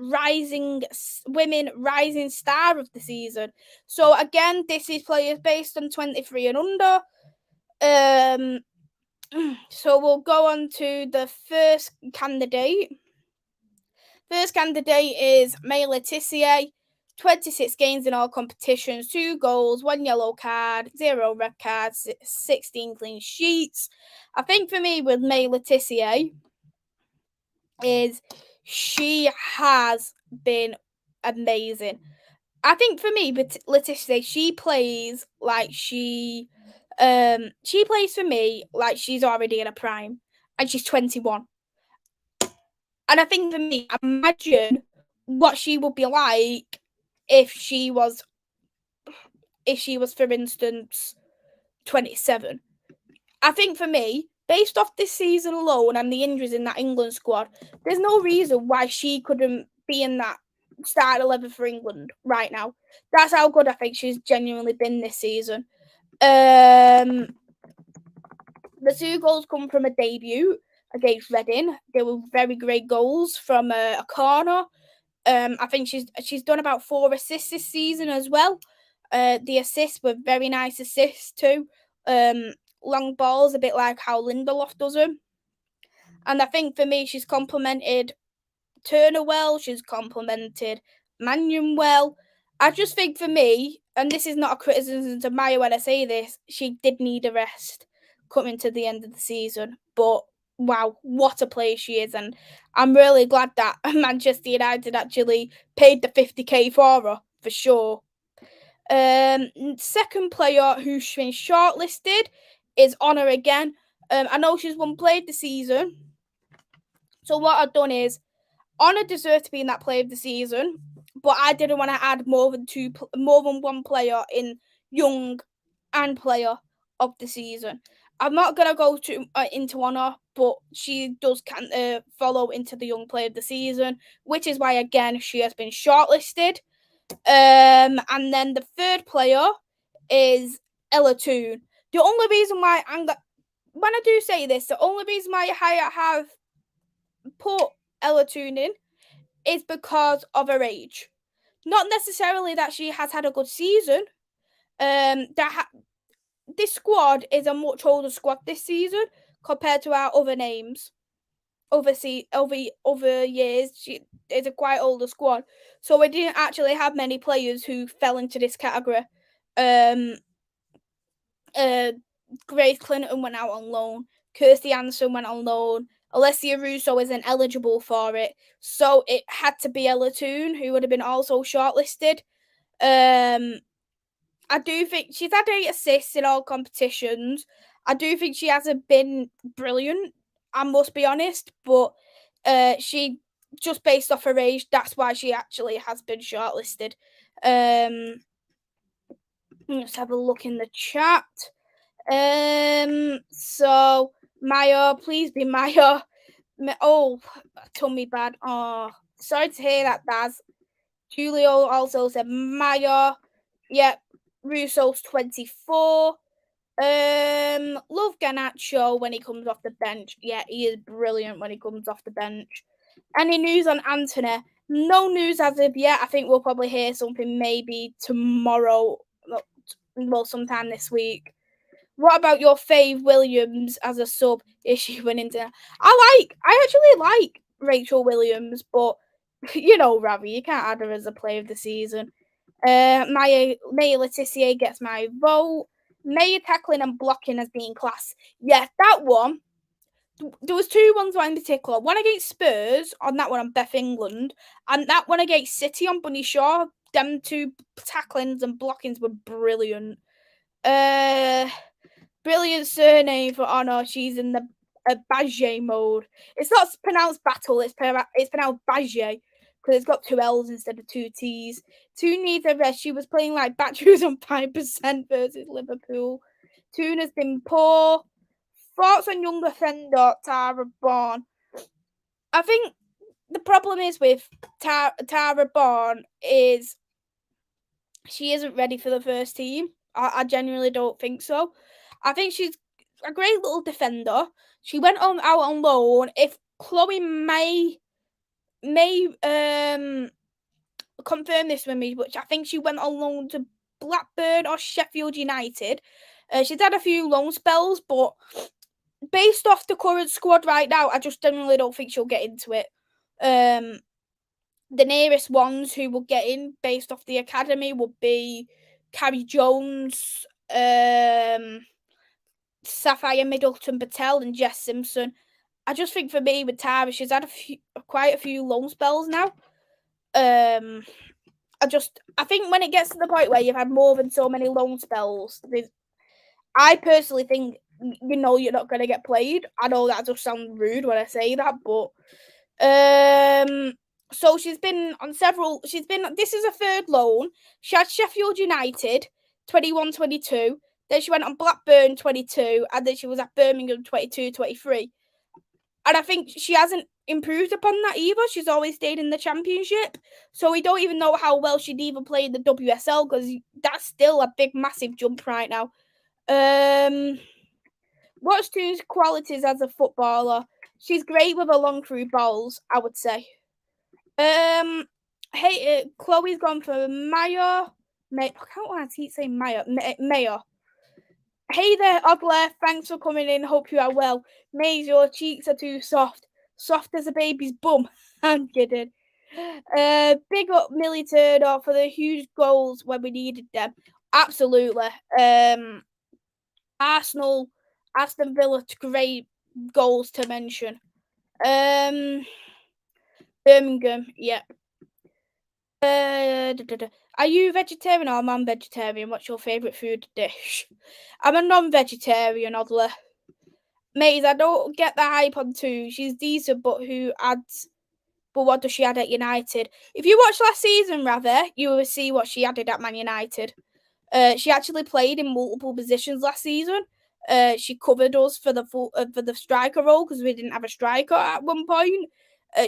Speaker 1: Women Rising Star of the season. So again, this is players based on 23 and under. So we'll go on to the first candidate. First candidate is May Letitia. 26 games in all competitions, 2 goals, 1 yellow card, 0 red cards, 16 clean sheets. I think for me with May Letitia is she has been amazing. I think for me, with Letitia, she plays like she plays for me like she's already in a prime and she's 21. And I think for me, imagine what she would be like if she was, for instance, 27. I think for me, based off this season alone and the injuries in that England squad, there's no reason why she couldn't be in that start 11 for England right now. That's how good I think she's genuinely been this season. The 2 goals come from a debut against Reading. They were very great goals from a corner. I think she's done about 4 assists this season as well. The assists were very nice assists too. Long balls, a bit like how Lindelof does them. And I think for me, she's complemented Turner well. She's complemented Mannion well. I just think for me, and this is not a criticism to Maya when I say this, she did need a rest coming to the end of the season. But wow, what a player she is. And I'm really glad that Manchester United actually paid the 50k for her, for sure. Second player who's been shortlisted is Honor again. I know she's one player of the season. So what I've done is Honor deserved to be in that player of the season, but I didn't want to add more than one player in young and player of the season. I'm not gonna go into Honor, but she does follow into the young player of the season, which is why again she has been shortlisted. And then the third player is Ella Toon. The only reason why when I do say this, the only reason why I have put Ella Toon in is because of her age. Not necessarily that she has had a good season. This squad is a much older squad this season compared to our other names. Over years, she is a quite older squad. So we didn't actually have many players who fell into this category. Grace Clinton went out on loan. Kirsty Anderson went on loan. Alessia Russo isn't eligible for it. So it had to be Ella Toon, who would have been also shortlisted. I do think she's had 8 assists in all competitions. I do think she hasn't been brilliant, I must be honest, but she, just based off her age, that's why she actually has been shortlisted. Let's have a look in the chat. So Maya, please be Maya. Oh, tummy bad. Oh, sorry to hear that, Daz. Julio also said Maya. Yep, Russo's 24. Love Garnacho when he comes off the bench. Yeah, he is brilliant when he comes off the bench. Any news on Anthony? No news as of yet. I think we'll probably hear something maybe tomorrow. Well, sometime this week. What about your fave Williams as a sub? Is she winning dinner? I actually like Rachel Williams, but you know, Ravi, you can't add her as a player of the season. May Letitia gets my vote. Maya tackling and blocking as being class. Yeah, that one. There was 2 ones in particular. One against Spurs, on that one on Beth England, and that one against City on Bunny Shaw. Them 2 tacklings and blockings were brilliant. Brilliant surname for Honor. She's in the Baje mode. It's not pronounced battle. It's pronounced Baje because it's got 2 L's instead of 2 T's. Toon needs a rest. She was playing like batteries on 5% versus Liverpool. Toon has been poor. Thoughts on young defender Tara Bourne? I think the problem is with Tara Bourne is she isn't ready for the first team. I genuinely don't think so. I think she's a great little defender. She went out on loan. If Chloe may confirm this with me, which I think she went on loan to Blackburn or Sheffield United. She's had a few loan spells, but based off the current squad right now, I just generally don't think she'll get into it. The nearest ones who will get in based off the academy would be Carrie Jones, Sapphire Middleton Patel, and Jess Simpson. I just think for me with Tara, she's had quite a few loan spells now. I think when it gets to the point where you've had more than so many loan spells, I personally think you're not going to get played. I know that does sound rude when I say that, but So she's been on several. This is a third loan. She had Sheffield United 21-22. Then she went on Blackburn 22, and then she was at Birmingham 22-23. And I think she hasn't improved upon that either. She's always stayed in the Championship. So we don't even know how well she'd even play in the WSL, because that's still a big, massive jump right now. What's Toon's qualities as a footballer? She's great with her long through balls, I would say. Chloe's gone for Maya. I can't want to keep saying Maya. Maya. Hey there, Ogler. Thanks for coming in. Hope you are well. Maisy, your cheeks are too soft. Soft as a baby's bum. I'm kidding. Big up Millie Turner for the huge goals when we needed them. Absolutely. Arsenal, Aston Villa, great goals to mention. Birmingham, yeah. Are you vegetarian or non-vegetarian? What's your favourite food dish? I'm a non-vegetarian, Odler. Maze, I don't get the hype on Toon. She's decent, but what does she add at United? If you watch last season, rather, you will see what she added at Man United. She actually played in multiple positions last season. She covered us for the striker role, because we didn't have a striker at one point.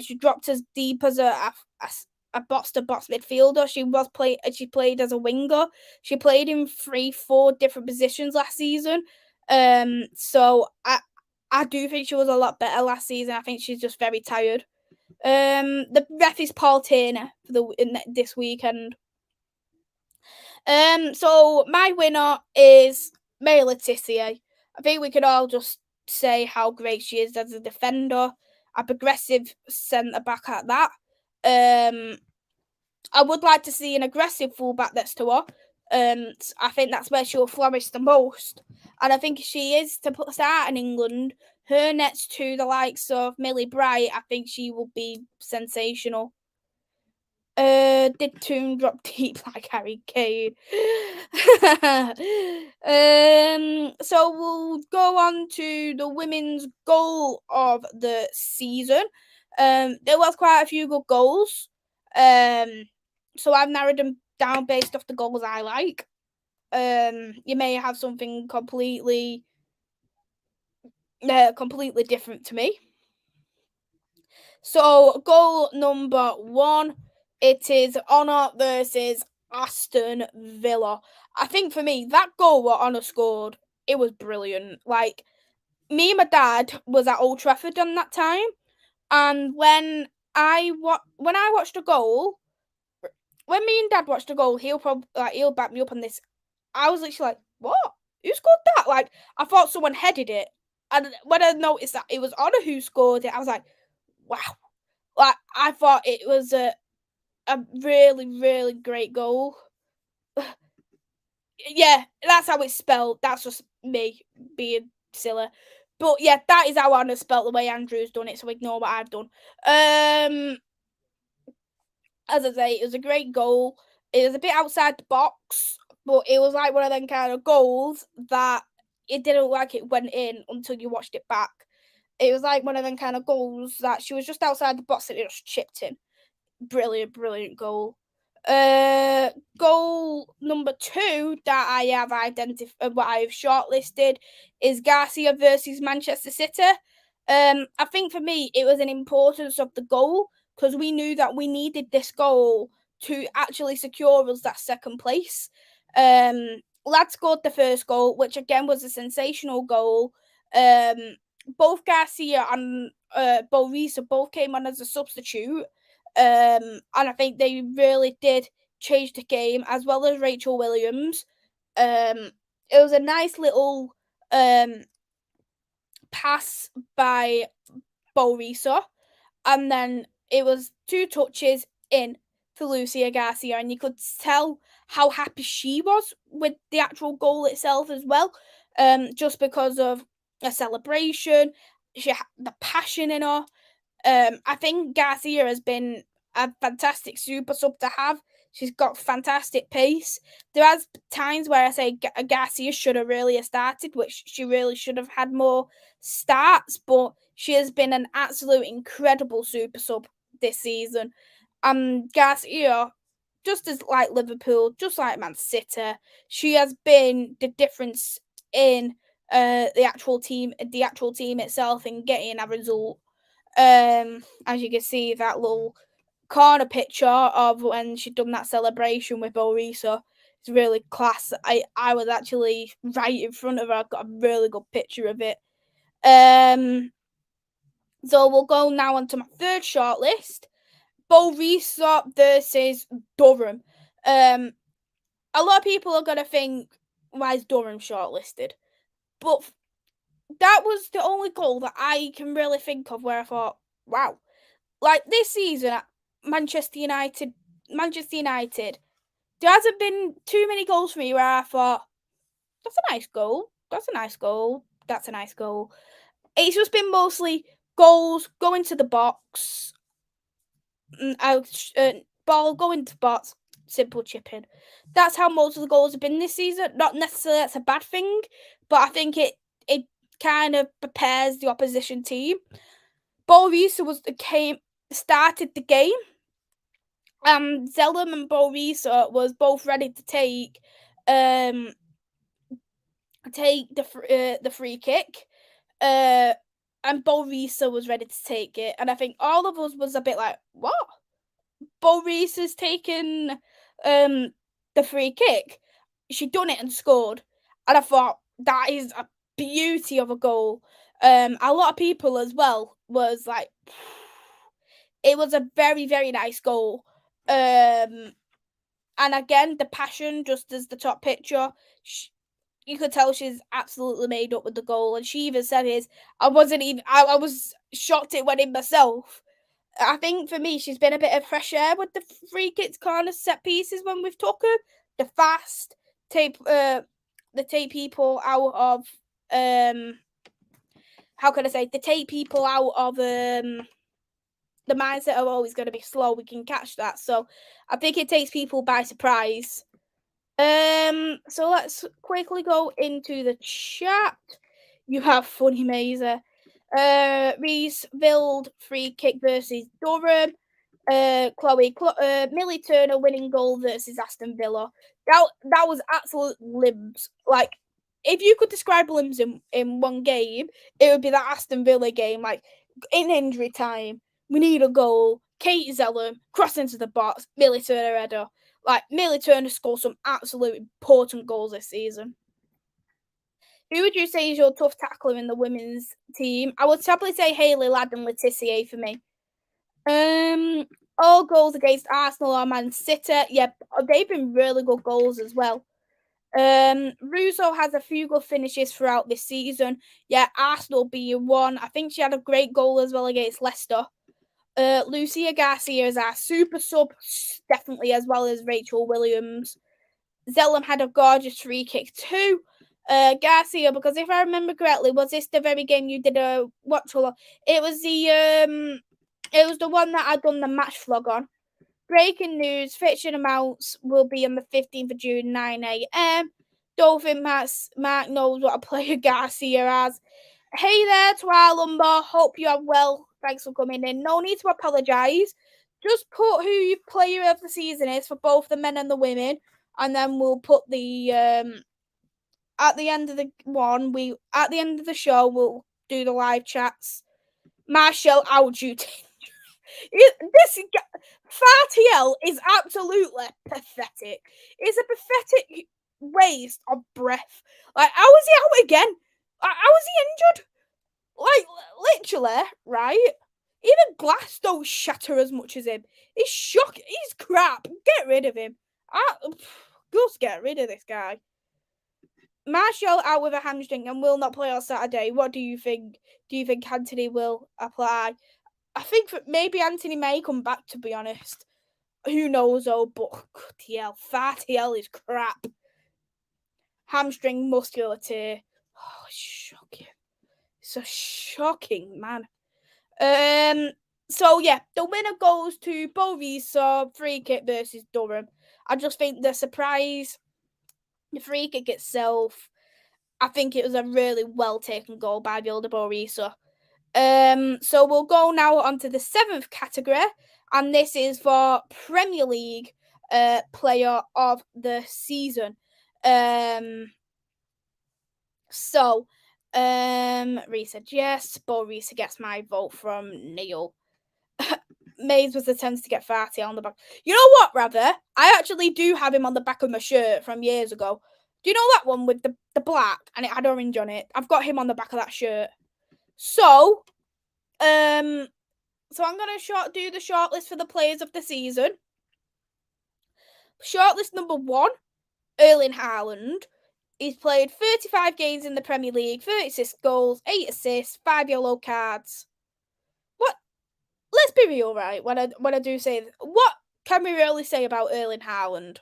Speaker 1: She dropped as deep as a box-to-box midfielder. She played as a winger. She played in 3-4 different positions last season. So I do think she was a lot better last season. I think she's just very tired. The ref is Paul Turner for this weekend. So my winner is May Letitia. I think we could all just say how great she is as a defender, a progressive centre back at that. I would like to see an aggressive fullback next to her. I think that's where she'll flourish the most. And I think if she is to start in England, her next to the likes of Millie Bright, I think she will be sensational. Did Toon drop deep like Harry Kane? So we'll go on to the women's goal of the season. There was quite a few good goals. So I've narrowed them down based off the goals I like. You may have something completely different to me. So goal number 1, it is Honor versus Aston Villa. I think for me, that goal what Honor scored, it was brilliant. Like, me and my dad was at Old Trafford on that time, and when I watched the goal, when me and Dad watched the goal, he'll back me up on this. I was literally like, "What? Who scored that?" Like, I thought someone headed it, and when I noticed that it was Honor who scored it, I was like, "Wow!" Like, I thought it was a really, really great goal. Yeah, that's how it's spelled. That's just me being silly. But yeah, that is how Honor spelled the way Andrew's done it, so ignore what I've done. As I say, it was a great goal. It was a bit outside the box, but it was like one of them kind of goals that it didn't look like it went in until you watched it back. It was like one of them kind of goals that she was just outside the box and it just chipped in. Brilliant, brilliant goal. Goal number 2 that I have what I've shortlisted is Garcia versus Manchester City. I think for me it was an importance of the goal, because we knew that we needed this goal to actually secure us that second place. Lad scored the first goal, which again was a sensational goal. Both Garcia and Borisa both came on as a substitute. And I think they really did change the game, as well as Rachel Williams. It was a nice little pass by Borisa, and then it was 2 touches in for Lucia Garcia, and you could tell how happy she was with the actual goal itself as well, just because of a celebration, she had the passion in her. I think Garcia has been a fantastic super sub to have. She's got fantastic pace. There has times where I say Garcia should have really started, which she really should have had more starts, but she has been an absolute incredible super sub this season. Garcia, just as like Liverpool, just like Man City, she has been the difference in the actual team itself in getting a result. As you can see, that little corner picture of when she'd done that celebration with Borisa. It's really class. I was actually right in front of her. I got a really good picture of it. So we'll go now on to my third shortlist. Borisa versus Durham. A lot of people are gonna think, why is Durham shortlisted? But that was the only goal that I can really think of where I thought, wow, like this season at Manchester United, there hasn't been too many goals for me where I thought, that's a nice goal, that's a nice goal, that's a nice goal. It's just been mostly goals going to the box, ball going to box, simple chipping. That's how most of the goals have been this season. Not necessarily that's a bad thing, but I think it kind of prepares the opposition team. Borisa started the game. Zellum and Borisa was both ready to take the free kick. And Borisa was ready to take it, and I think all of us was a bit like, what? Borisa's taken the free kick. She done it and scored, and I thought that is a beauty of a goal. A lot of people as well was like, it was a very, very nice goal. And again, the passion, just as the top picture, you could tell she's absolutely made up with the goal. And she even said, I was shocked it went in myself. I think for me, she's been a bit of fresh air with the free kicks, corner, set pieces when we've took her. The fast take people out of how can I say? They take people out of the mindset of always going to be slow. We can catch that, so I think it takes people by surprise. So let's quickly go into the chat. You have funny Maisy. Reese Vild free kick versus Durham. Millie Turner winning goal versus Aston Villa. That was absolute limbs. Like, if you could describe limbs in one game, it would be that Aston Villa game. Like, in injury time, we need a goal. Kate Zellum cross into the box. Millie Turner header. Like, Millie Turner scored some absolute important goals this season. Who would you say is your tough tackler in the women's team? I would probably say Hayley Ladd and Letitia for me. All goals against Arsenal or Man City. Yeah, they've been really good goals as well. Russo has a few good finishes throughout this season. Yeah, Arsenal being one. I think she had a great goal as well against Leicester. Lucia Garcia is our super sub, definitely, as well as Rachel Williams. Zellum had a gorgeous free kick too. Garcia, because if I remember correctly, was this the very game you did a watch along? It was the one that I'd done the match vlog on. Breaking news: fixture amounts will be on the 15th of June, 9 a.m. Don't think Mark knows what a player Garcia has. Hey there, Twilumber. Hope you are well. Thanks for coming in. No need to apologise. Just put who your player of the season is for both the men and the women, and then we'll put the at the end of the show we'll do the live chats. Marshall out duty. This Fartiel is absolutely pathetic. It's a pathetic waste of breath. Like, how is he out again? How is he injured? Like, literally, right? Even glass don't shatter as much as him. He's shocking. He's crap. Get rid of him. Just get rid of this guy. Martial out with a hamstring and will not play on Saturday. What do you think? Do you think Anthony will apply? I think maybe Anthony may come back, to be honest. Who knows, though, but Fartiel is crap. Hamstring muscular tear. Oh, shocking. So shocking, man. So yeah, the winner goes to Borisa, free kick versus Durham. I just think the surprise, the free kick itself, I think it was a really well taken goal by Utd Borisa. So we'll go now on to the 7th category, and this is for Premier League Player of the Season. So, Reese said yes, but Reese gets my vote from Neil. Mays was attempting to get Farty on the back. You know what, rather? I actually do have him on the back of my shirt from years ago. Do you know that one with the black and it had orange on it? I've got him on the back of that shirt. So, I'm gonna do the shortlist for the players of the season. Shortlist number 1, Erling Haaland. He's played 35 games in the Premier League, 36 goals, 8 assists, 5 yellow cards. What? Let's be real, right? When I do say this, what can we really say about Erling Haaland?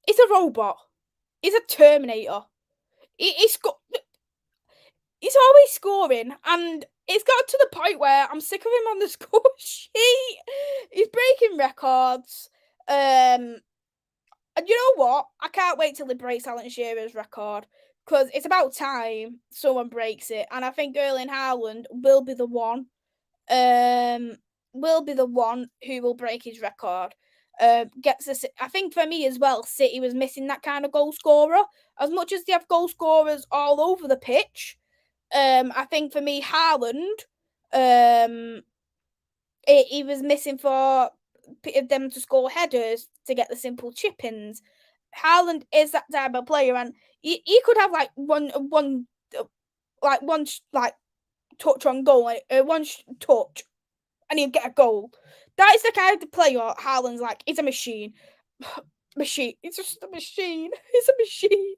Speaker 1: He's a robot. He's a Terminator. He's always scoring, and it's got to the point where I'm sick of him on the score sheet. He's breaking records. And you know what? I can't wait till he breaks Alan Shearer's record, because it's about time someone breaks it, and I think Erling Haaland will be the one. Will be the one who will break his record. Gets us. I think for me as well, City was missing that kind of goal scorer. As much as they have goal scorers all over the pitch, I think for me, Haaland, he was missing for them to score headers to get the simple chip-ins. Haaland is that type of player, and he could have like one touch on goal, one touch, and he'll get a goal. That is the kind of player Haaland's like. He's a machine. Machine. He's just a machine. He's a machine.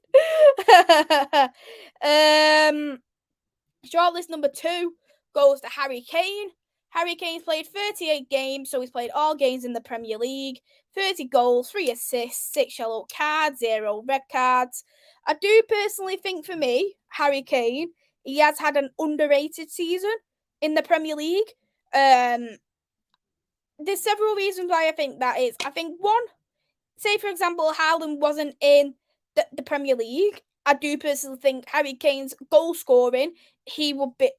Speaker 1: Shortlist number 2 goes to Harry Kane. Harry Kane's played 38 games, so he's played all games in the Premier League. 30 goals, 3 assists, 6 yellow cards, 0 red cards. I do personally think for me, Harry Kane, he has had an underrated season in the Premier League. There's several reasons why I think that is. I think one, say for example, Haaland wasn't in the Premier League. I do personally think Harry Kane's goal scoring, he would be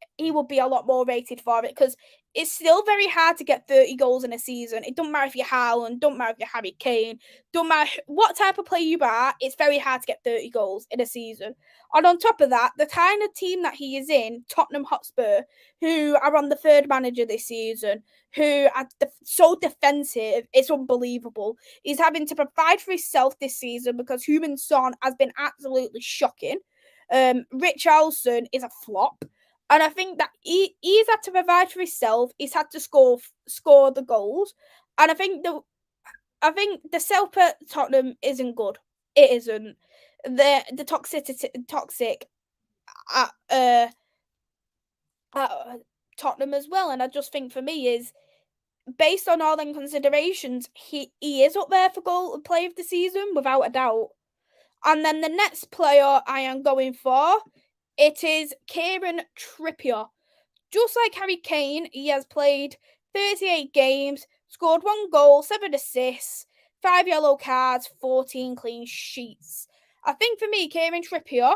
Speaker 1: a lot more rated for it, because it's still very hard to get 30 goals in a season. It doesn't matter if you're Haaland, don't matter if you're Harry Kane, don't matter what type of player you are, it's very hard to get 30 goals in a season. And on top of that, the kind of team that he is in, Tottenham Hotspur, who are on the 3rd manager this season, who are so defensive, it's unbelievable. He's having to provide for himself this season because Heung-min Son has been absolutely shocking. Richarlison is a flop. And I think that he's had to provide for himself. He's had to score the goals. And I think the self at Tottenham isn't good. It isn't. The toxic at Tottenham as well. And I just think for me is, based on all them considerations, he is up there for player of the season without a doubt. And then the next player I am going for, it is Kieran Trippier. Just like Harry Kane, he has played 38 games, scored 1 goal, 7 assists, 5 yellow cards, 14 clean sheets. I think for me, Kieran Trippier,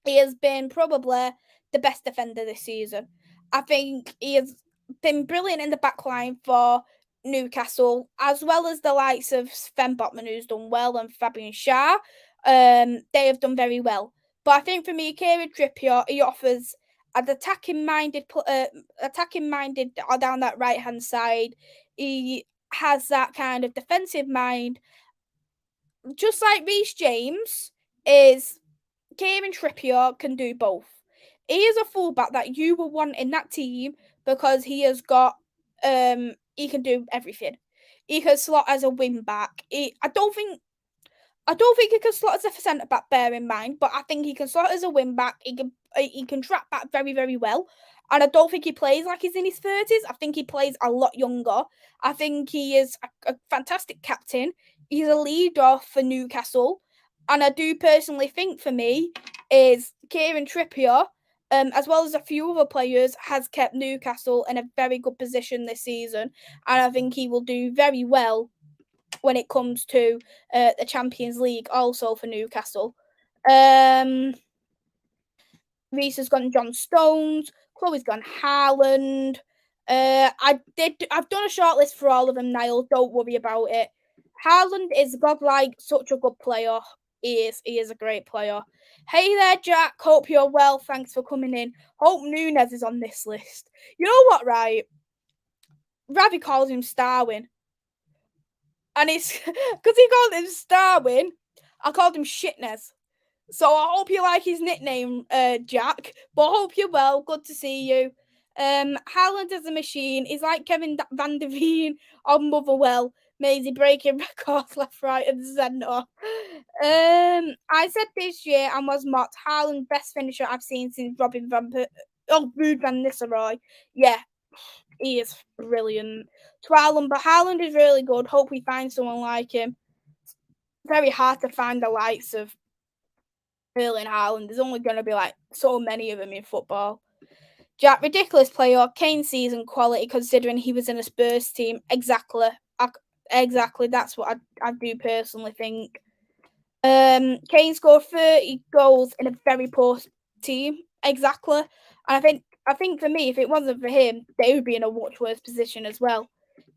Speaker 1: he has been probably the best defender this season. I think he has been brilliant in the back line for Newcastle, as well as the likes of Sven Botman, who's done well, and Fabian Schär. They have done very well. But I think for me, Kieran Trippier, he offers an attacking-minded down that right-hand side. He has that kind of defensive mind. Just like Reece James, Kieran Trippier can do both. He is a fullback that you will want in that team because he has got he can do everything. He can slot as a wing back. I don't think he can slot as a centre back, bear in mind, but I think he can slot as a wing back. He can track back very, very well. And I don't think he plays like he's in his 30s. I think he plays a lot younger. I think he is a fantastic captain. He's a leader for Newcastle. And I do personally think for me is Kieran Trippier, as well as a few other players, has kept Newcastle in a very good position this season. And I think he will do very well when it comes to the Champions League also for Newcastle. Reese has gone John Stones. Chloe's gone Haaland. I've done a shortlist for all of them, Niall. Don't worry about it. Haaland is godlike, such a good player. He is a great player. Hey there, Jack. Hope you're well. Thanks for coming in. Hope Nunes is on this list. You know what, right? Ravi calls him Starwin. And it's because he called him Starwin, I called him Shitness. So I hope you like his nickname, Jack. But I hope you're well. Good to see you. Haaland is a machine. He's like Kevin Van Der Veen on Motherwell. Maisy breaking records left, right, and centre. I said this year and was mocked. Haaland best finisher I've seen since Ruud van Nistelrooy. Yeah, he is brilliant. To Haaland, but Haaland is really good. Hope we find someone like him. Very hard to find the likes of Erling Haaland. There's only going to be like so many of them in football. Jack, ridiculous player. Kane season quality considering he was in a Spurs team. Exactly. Exactly. That's what I do personally think. Kane scored 30 goals in a very poor team. Exactly. And I think for me, if it wasn't for him, they would be in a much worse position as well.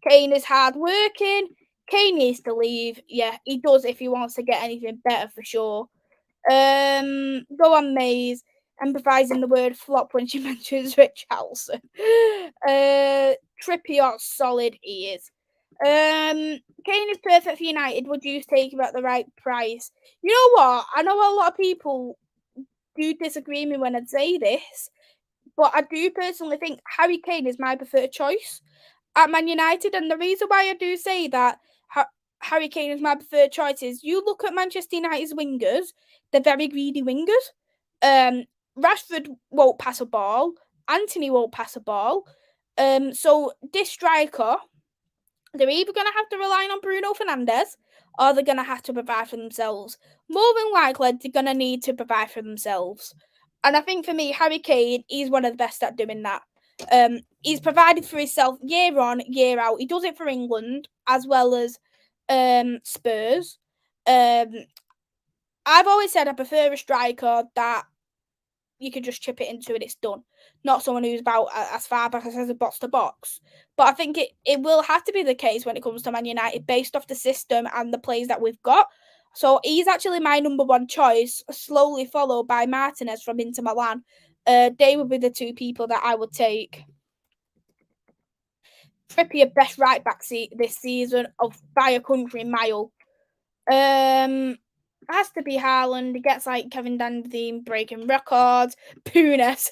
Speaker 1: Kane is hard working. Kane needs to leave. Yeah, he does if he wants to get anything better for sure. Go on, Maze. Emphasising the word flop when she mentions Richarlison. Trippier, solid he is. Kane is perfect for United. Would you take him at the right price? You know what? I know a lot of people do disagree with me when I say this, but I do personally think Harry Kane is my preferred choice at Man United. And the reason why I do say that Harry Kane is my preferred choice is you look at Manchester United's wingers, they're very greedy wingers. Rashford won't pass a ball. Anthony won't pass a ball. So this striker, they're either going to have to rely on Bruno Fernandes or they're going to have to provide for themselves. More than likely, they're going to need to provide for themselves. And I think for me, Harry Kane, he's one of the best at doing that. He's provided for himself year on, year out. He does it for England as well as Spurs. I've always said I prefer a striker that you can just chip it into and it's done. Not someone who's about as far back as a box to box. But I think it will have to be the case when it comes to Man United based off the system and the players that we've got. So he's actually my number one choice, slowly followed by Martinez from Inter Milan. They would be the two people that I would take. Trippier best right back this season by a country mile. Has to be Haaland. He gets like Kevin Dandine breaking records. Punis.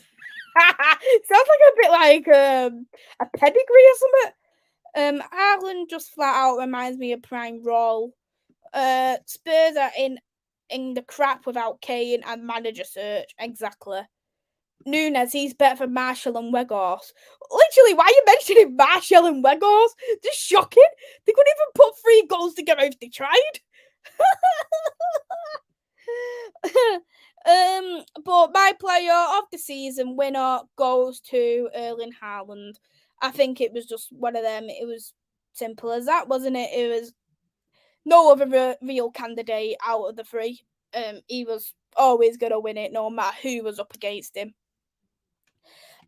Speaker 1: Sounds like a bit like a pedigree or something. Haaland just flat out reminds me of Prime Roll. Spurs are in the crap without Kane and manager search. Exactly. Nunes, he's better for Martial and Weghorst. Literally, why are you mentioning Martial and Weghorst? Just shocking. They couldn't even put 3 goals together if they tried. But my player of the season winner goes to Erling Haaland. I think it was just one of them. It was simple as that, wasn't it? It was no other real candidate out of the 3. He was always going to win it no matter who was up against him.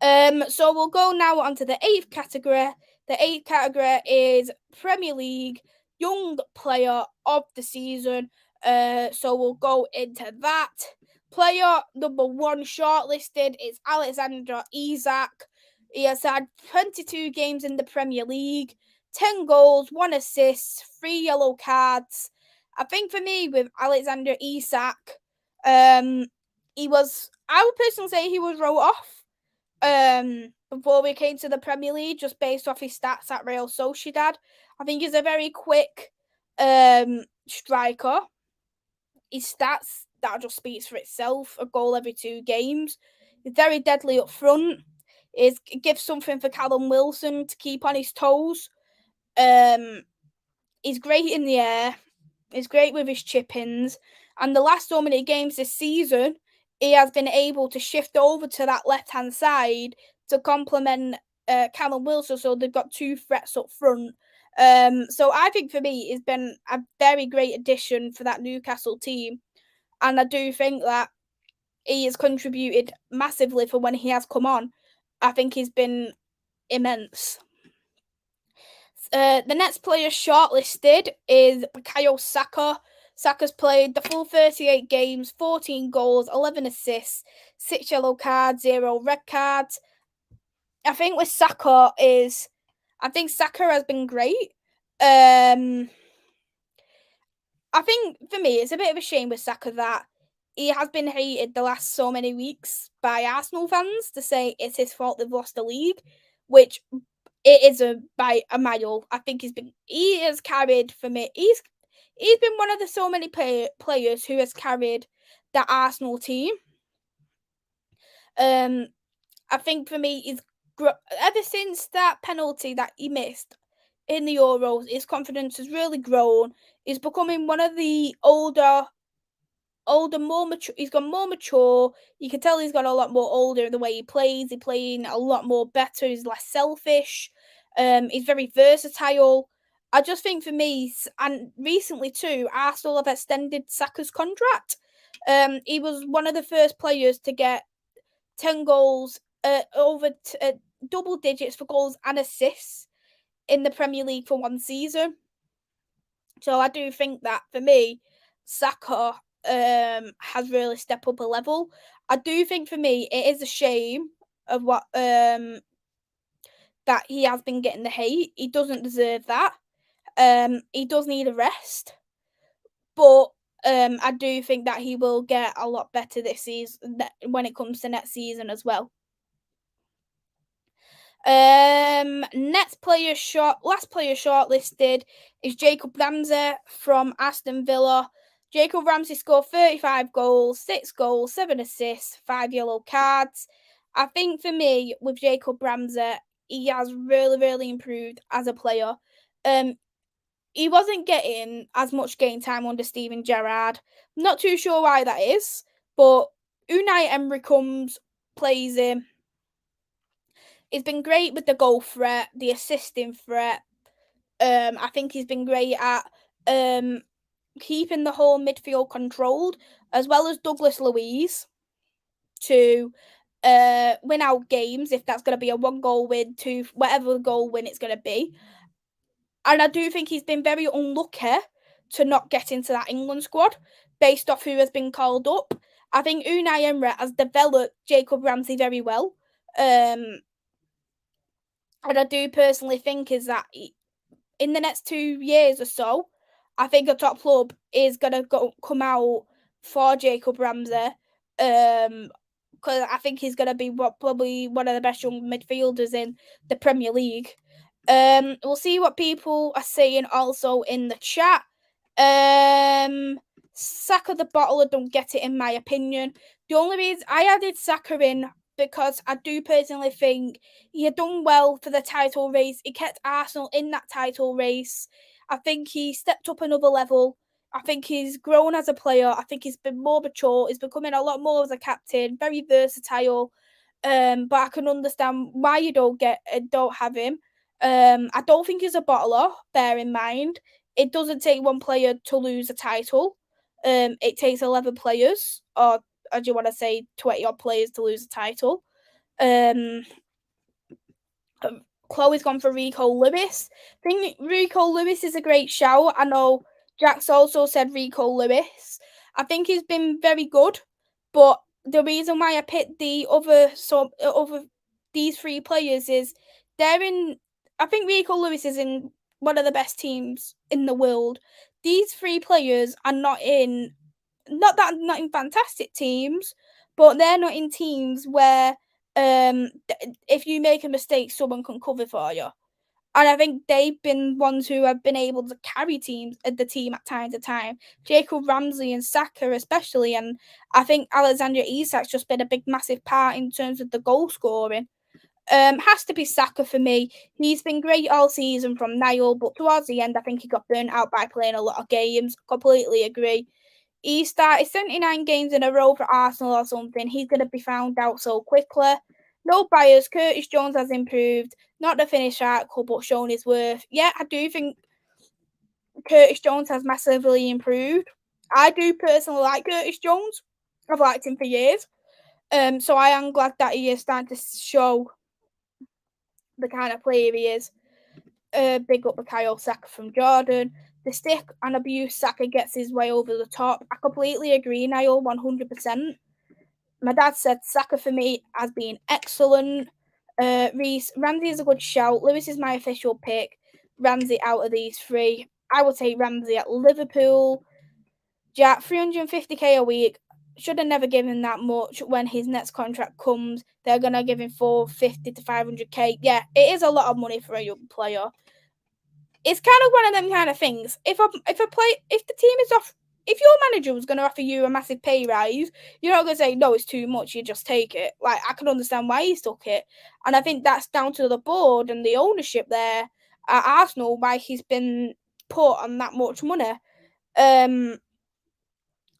Speaker 1: So we'll go now on to the 8th category. The 8th category is Premier League Young Player of the Season. So we'll go into that. Player number 1 shortlisted is Alexander Isak. He has had 22 games in the Premier League, 10 goals, 1 assist, 3 yellow cards. I think for me with Alexander Isak, I would personally say he was wrote off before we came to the Premier League, just based off his stats at Real Sociedad. I think he's a very quick striker. His stats, that just speaks for itself. A goal every 2 games. He's very deadly up front. It gives something for Callum Wilson to keep on his toes. He's great in the air. He's great with his chip-ins. And the last so many games this season, he has been able to shift over to that left-hand side to complement Callum Wilson. So they've got 2 threats up front. So I think for me, it's been a very great addition for that Newcastle team. And I do think that he has contributed massively for when he has come on. I think he's been immense. The next player shortlisted is Bukayo Saka. Saka's played the full 38 games, 14 goals, 11 assists, 6 yellow cards, 0 red cards. I think with Saka Saka has been great. I think for me, it's a bit of a shame with Saka that he has been hated the last so many weeks by Arsenal fans to say it's his fault they've lost the league, which it is by a mile. I think he has carried for me. He's been one of the so many players who has carried the Arsenal team. I think for me, ever since that penalty that he missed in the Euros, his confidence has really grown. He's becoming one of the older, more mature. He's got more mature. You can tell he's got a lot more older in the way he plays. He's playing a lot more better. He's less selfish. He's very versatile. I just think for me, and recently too, Arsenal have extended Saka's contract. He was one of the first players to get 10 goals, over double digits for goals and assists in the Premier League for one season. So I do think that for me, Saka has really stepped up a level. I do think for me it is a shame of what that he has been getting the hate. He doesn't deserve that. He does need a rest, but I do think that he will get a lot better this season when it comes to next season as well. Last player shortlisted is Jacob Ramsey from Aston Villa. Jacob Ramsey scored 35 goals, 6 goals, 7 assists, 5 yellow cards. I think for me, with Jacob Ramsey, he has really, really improved as a player. He wasn't getting as much game time under Steven Gerrard. Not too sure why that is, but Unai Emery plays him. He's been great with the goal threat, the assisting threat. I think he's been great at keeping the whole midfield controlled, as well as Douglas Luiz to win out games if that's going to be a 1-goal win, to whatever goal win it's going to be. And I do think he's been very unlucky to not get into that England squad based off who has been called up. I think Unai Emery has developed Jacob Ramsey very well. And I do personally think is that in the next 2 years or so, I think a top club is going to come out for Jacob Ramsey. Because I think he's going to be probably one of the best young midfielders in the Premier League. We'll see what people are saying also in the chat. Saka the bottler don't get it in my opinion. The only reason I added Saka in because I do personally think he had done well for the title race. He kept Arsenal in that title race. I think he stepped up another level. I think he's grown as a player. I think he's been more mature. He's becoming a lot more as a captain, very versatile. But I can understand why you don't have him. I don't think he's a bottler, bear in mind. It doesn't take one player to lose a title. It takes 11 players, or do you want to say 20 odd players to lose a title? Chloe's gone for Rico Lewis. I think Rico Lewis is a great shout. I know Jack's also said Rico Lewis. I think he's been very good, but the reason why I picked these 3 players is I think Rico Lewis is in one of the best teams in the world. These 3 players are not in fantastic teams, but they're not in teams where if you make a mistake, someone can cover for you. And I think they've been ones who have been able to carry the team at time to time. Jacob Ramsey and Saka especially, and I think Alexander Isak's just been a big, massive part in terms of the goal scoring. Has to be Saka for me. He's been great all season from Niall, but towards the end, I think he got burnt out by playing a lot of games. Completely agree. He started 79 games in a row for Arsenal or something. He's going to be found out so quickly. No bias. Curtis Jones has improved. Not the finished article, but shown his worth. Yeah, I do think Curtis Jones has massively improved. I do personally like Curtis Jones. I've liked him for years. So I am glad that he is starting to show the kind of player he is. Big up Bukayo Saka from Jordan. The stick and abuse Saka gets his way over the top. I completely agree, Niall, 100%. My dad said Saka for me has been excellent. Reese, Ramsey is a good shout. Lewis is my official pick. Ramsey out of these three. I would take Ramsey at Liverpool. Jack, 350k a week. Should have never given that much. When his next contract comes, they're going to give him 450 to 500k. Yeah, it is a lot of money for a young player. It's kind of one of them kind of things. If the team is off, if your manager was going to offer you a massive pay rise, you're not going to say, no, it's too much, you just take it. Like, I can understand why he took it. And I think that's down to the board and the ownership there at Arsenal, why he's been put on that much money. And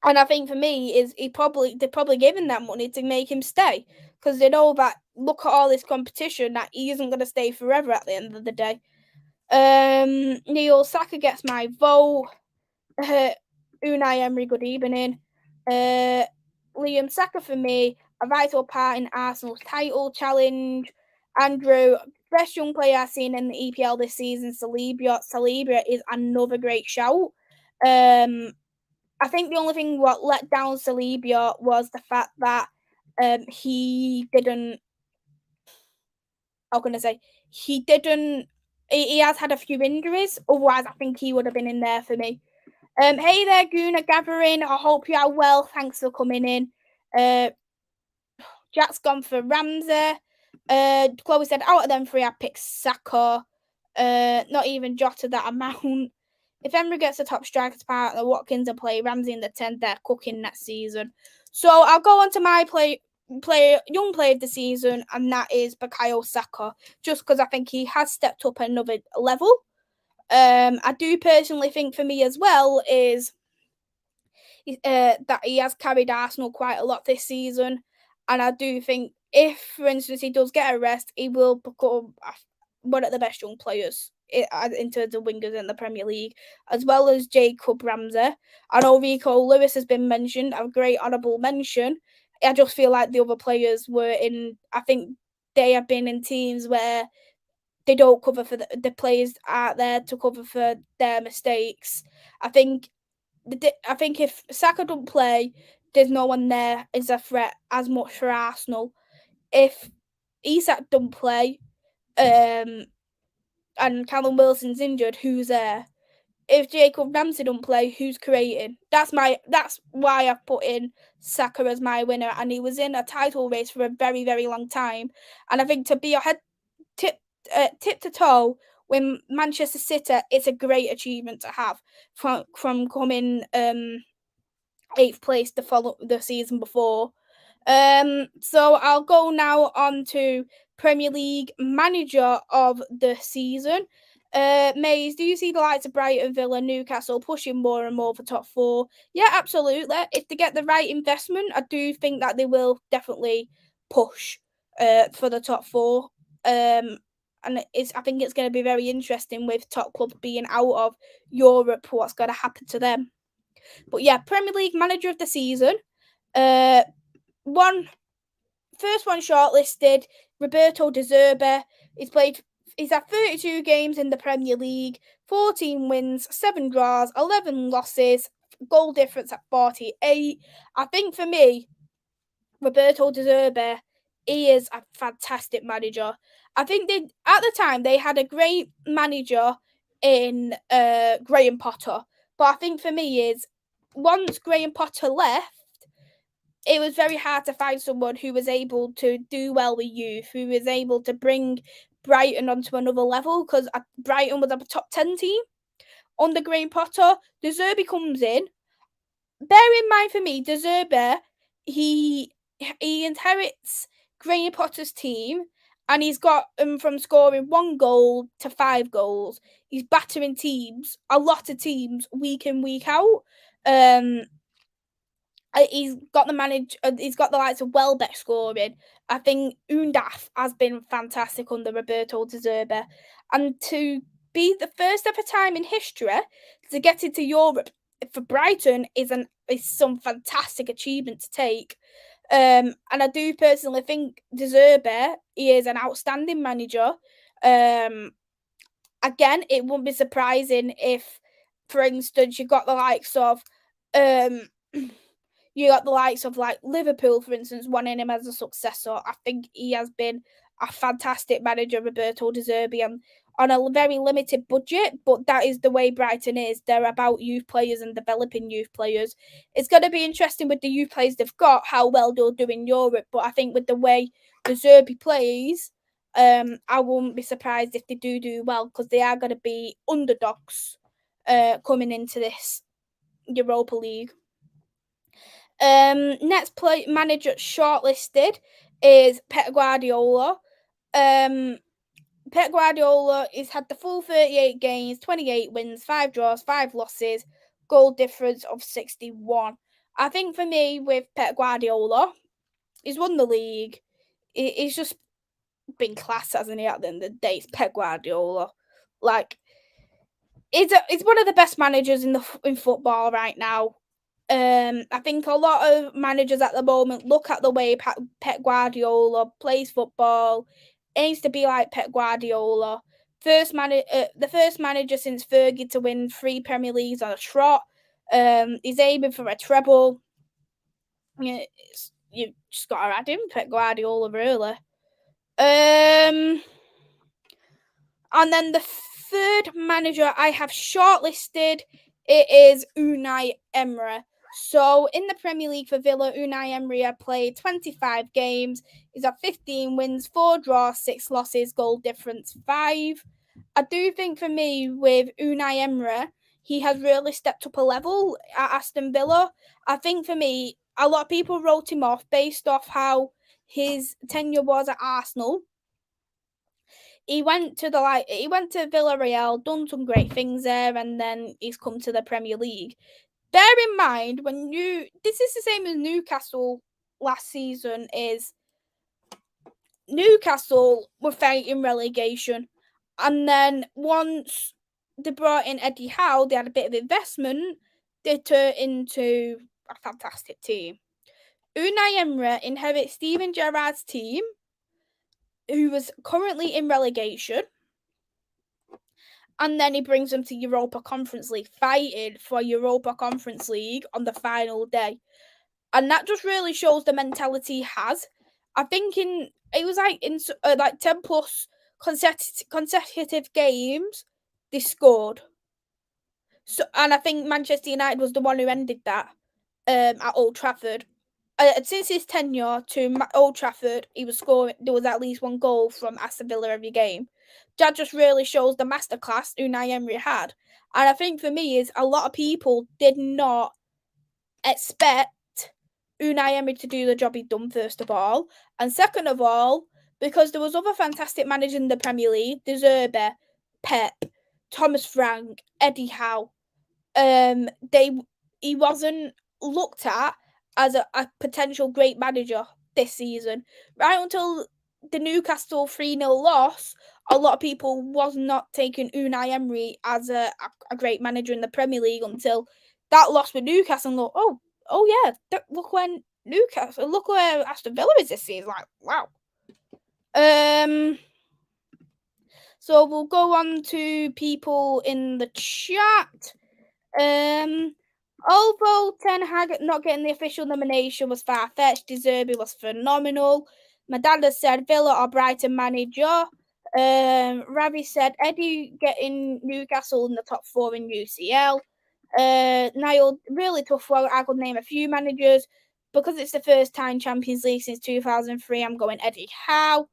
Speaker 1: I think for me, is they're probably giving that money to make him stay. Because they know that, look at all this competition, that he isn't going to stay forever at the end of the day. Neil, Saka gets my vote. Unai Emery, good evening. Liam, Saka for me, a vital part in Arsenal's title challenge. Andrew, best young player I've seen in the EPL this season, Saliba. Saliba is another great shout. I think the only thing what let down Saliba was the fact that he didn't. How can I say? He didn't. He has had a few injuries. Otherwise, I think he would have been in there for me. Hey there, Guna Gathering. I hope you are well. Thanks for coming in. Jack's gone for Ramsey. Chloe said, out of them three, I picked Saka. Not even Jota that amount. If Emery gets a top strikers partner, Watkins and play Ramsey in the 10th, they're cooking next season. So I'll go on to my young player of the season, and that is Bukayo Saka, just because I think he has stepped up another level. I do personally think for me as well is that he has carried Arsenal quite a lot this season, and I do think if, for instance, he does get a rest, he will become one of the best young players in terms of wingers in the Premier League, as well as Jacob Ramsey. I know Rico Lewis has been mentioned, a great honourable mention. I just feel like the other players were in, I think they have been in teams where they don't cover for the players out there to cover for their mistakes. I think if Saka don't play, there's no one there is a threat as much for Arsenal. If Isak don't play, and Callum Wilson's injured, who's there? If Jacob Ramsey don't play, who's creating? That's why I've put in Saka as my winner, and he was in a title race for a very, very long time. And I think to be ahead tip to toe with Manchester City, it's a great achievement to have from coming 8th place the season before. So I'll go now on to Premier League Manager of the season. Maze, do you see the likes of Brighton, Villa, Newcastle pushing more and more for top 4? Yeah, absolutely. If they get the right investment, I do think that they will definitely push for the top 4. And I think it's going to be very interesting with top clubs being out of Europe, what's going to happen to them. But yeah, Premier League Manager of the season. First one shortlisted, Roberto De Zerbi. He's had 32 games in the Premier League, 14 wins, 7 draws, 11 losses, goal difference at 48. I think for me, Roberto De Zerbi, he is a fantastic manager. I think at the time they had a great manager in Graham Potter. But I think for me is, once Graham Potter left, it was very hard to find someone who was able to do well with youth, who was able to bring Brighton onto another level, because Brighton was a top 10 team. Under Graham Potter, De Zerbi comes in. Bear in mind for me, De Zerbi, he inherits Graham Potter's team, and he's got him from scoring 1 goal to 5 goals. He's battering teams, a lot of teams, week in, week out. He's got the likes of Welbeck scoring. I think Undaf has been fantastic under Roberto De Zerbi. And to be the first ever time in history to get into Europe for Brighton is some fantastic achievement to take. And I do personally think De Zerbi, he is an outstanding manager. Again, it wouldn't be surprising if, for instance, you got the likes of like Liverpool, for instance, wanting him as a successor. I think he has been a fantastic manager, Roberto De Zerbi, on a very limited budget, but that is the way Brighton is. They're about youth players and developing youth players. It's going to be interesting with the youth players they've got, how well they'll do in Europe, but I think with the way De Zerbi plays, I won't be surprised if they do well, because they are going to be underdogs coming into this Europa League. Next manager shortlisted is Pep Guardiola. Pep Guardiola has had the full 38 games, 28 wins, 5 draws, 5 losses, goal difference of 61. I think for me, with Pep Guardiola, he's won the league. He's just been class, hasn't he? At the end of the day, it's Pep Guardiola. Like, he's one of the best managers in football right now. I think a lot of managers at the moment look at the way Pep Guardiola plays football, aims to be like Pep Guardiola. The first manager since Fergie to win 3 Premier Leagues on a trot. He's aiming for a treble. You just got to add in Pep Guardiola, really. And then the third manager I have shortlisted, it is Unai Emery. So in the Premier League for Villa, Unai Emery had played 25 games. He's had 15 wins, 4 draws, 6 losses, goal difference 5. I do think for me with Unai Emery, he has really stepped up a level at Aston Villa. I think for me, a lot of people wrote him off based off how his tenure was at Arsenal. He went to Villarreal, done some great things there, and then he's come to the Premier League. Bear in mind, this is the same as Newcastle last season, is Newcastle were fighting relegation, and then once they brought in Eddie Howe, they had a bit of investment, they turned into a fantastic team. Unai Emery inherits Steven Gerrard's team, who was currently in relegation, and then he brings them to Europa Conference League, fighting for Europa Conference League on the final day. And that just really shows the mentality he has. I think in 10 plus consecutive games, they scored. So, and I think Manchester United was the one who ended that at Old Trafford. Since his tenure to Old Trafford, he was scoring. There was at least 1 goal from Aston Villa every game. That just really shows the masterclass Unai Emery had. And I think for me is a lot of people did not expect Unai Emery to do the job he'd done, first of all. And second of all, because there was other fantastic managers in the Premier League, De Zerbi, Pep, Thomas Frank, Eddie Howe. He wasn't looked at as a potential great manager this season. Right until the Newcastle 3-0 loss, a lot of people was not taking Unai Emery as a great manager in the Premier League until that loss with Newcastle, and look, oh yeah, look where Aston Villa is this season. Like, wow. So we'll go on to people in the chat. Although Ten Hag not getting the official nomination was far-fetched, De Zerbi was phenomenal. My dad has said Villa or Brighton manager. Ravi said Eddie getting Newcastle in the top 4 in UCL. Niall, really tough one. I could name a few managers. Because it's the first time Champions League since 2003, I'm going Eddie Howe.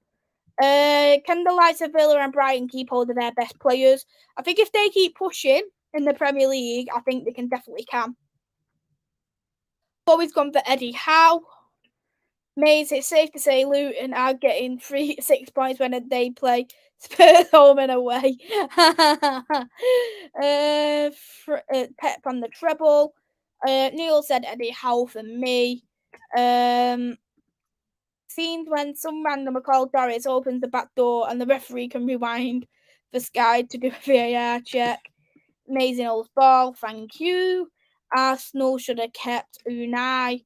Speaker 1: Can the likes of Villa and Brighton keep hold of their best players? I think if they keep pushing in the Premier League, I think they can. Always gone for Eddie Howe. Maisy, it's safe to say Luton are getting 6 points when they play Spurs home and away. Pep on the treble. Neil said Eddie Howe for me. Scenes when some random called Doris opens the back door and the referee can rewind for Sky to do a VAR check. Amazing old ball, thank you. Arsenal should have kept Unai.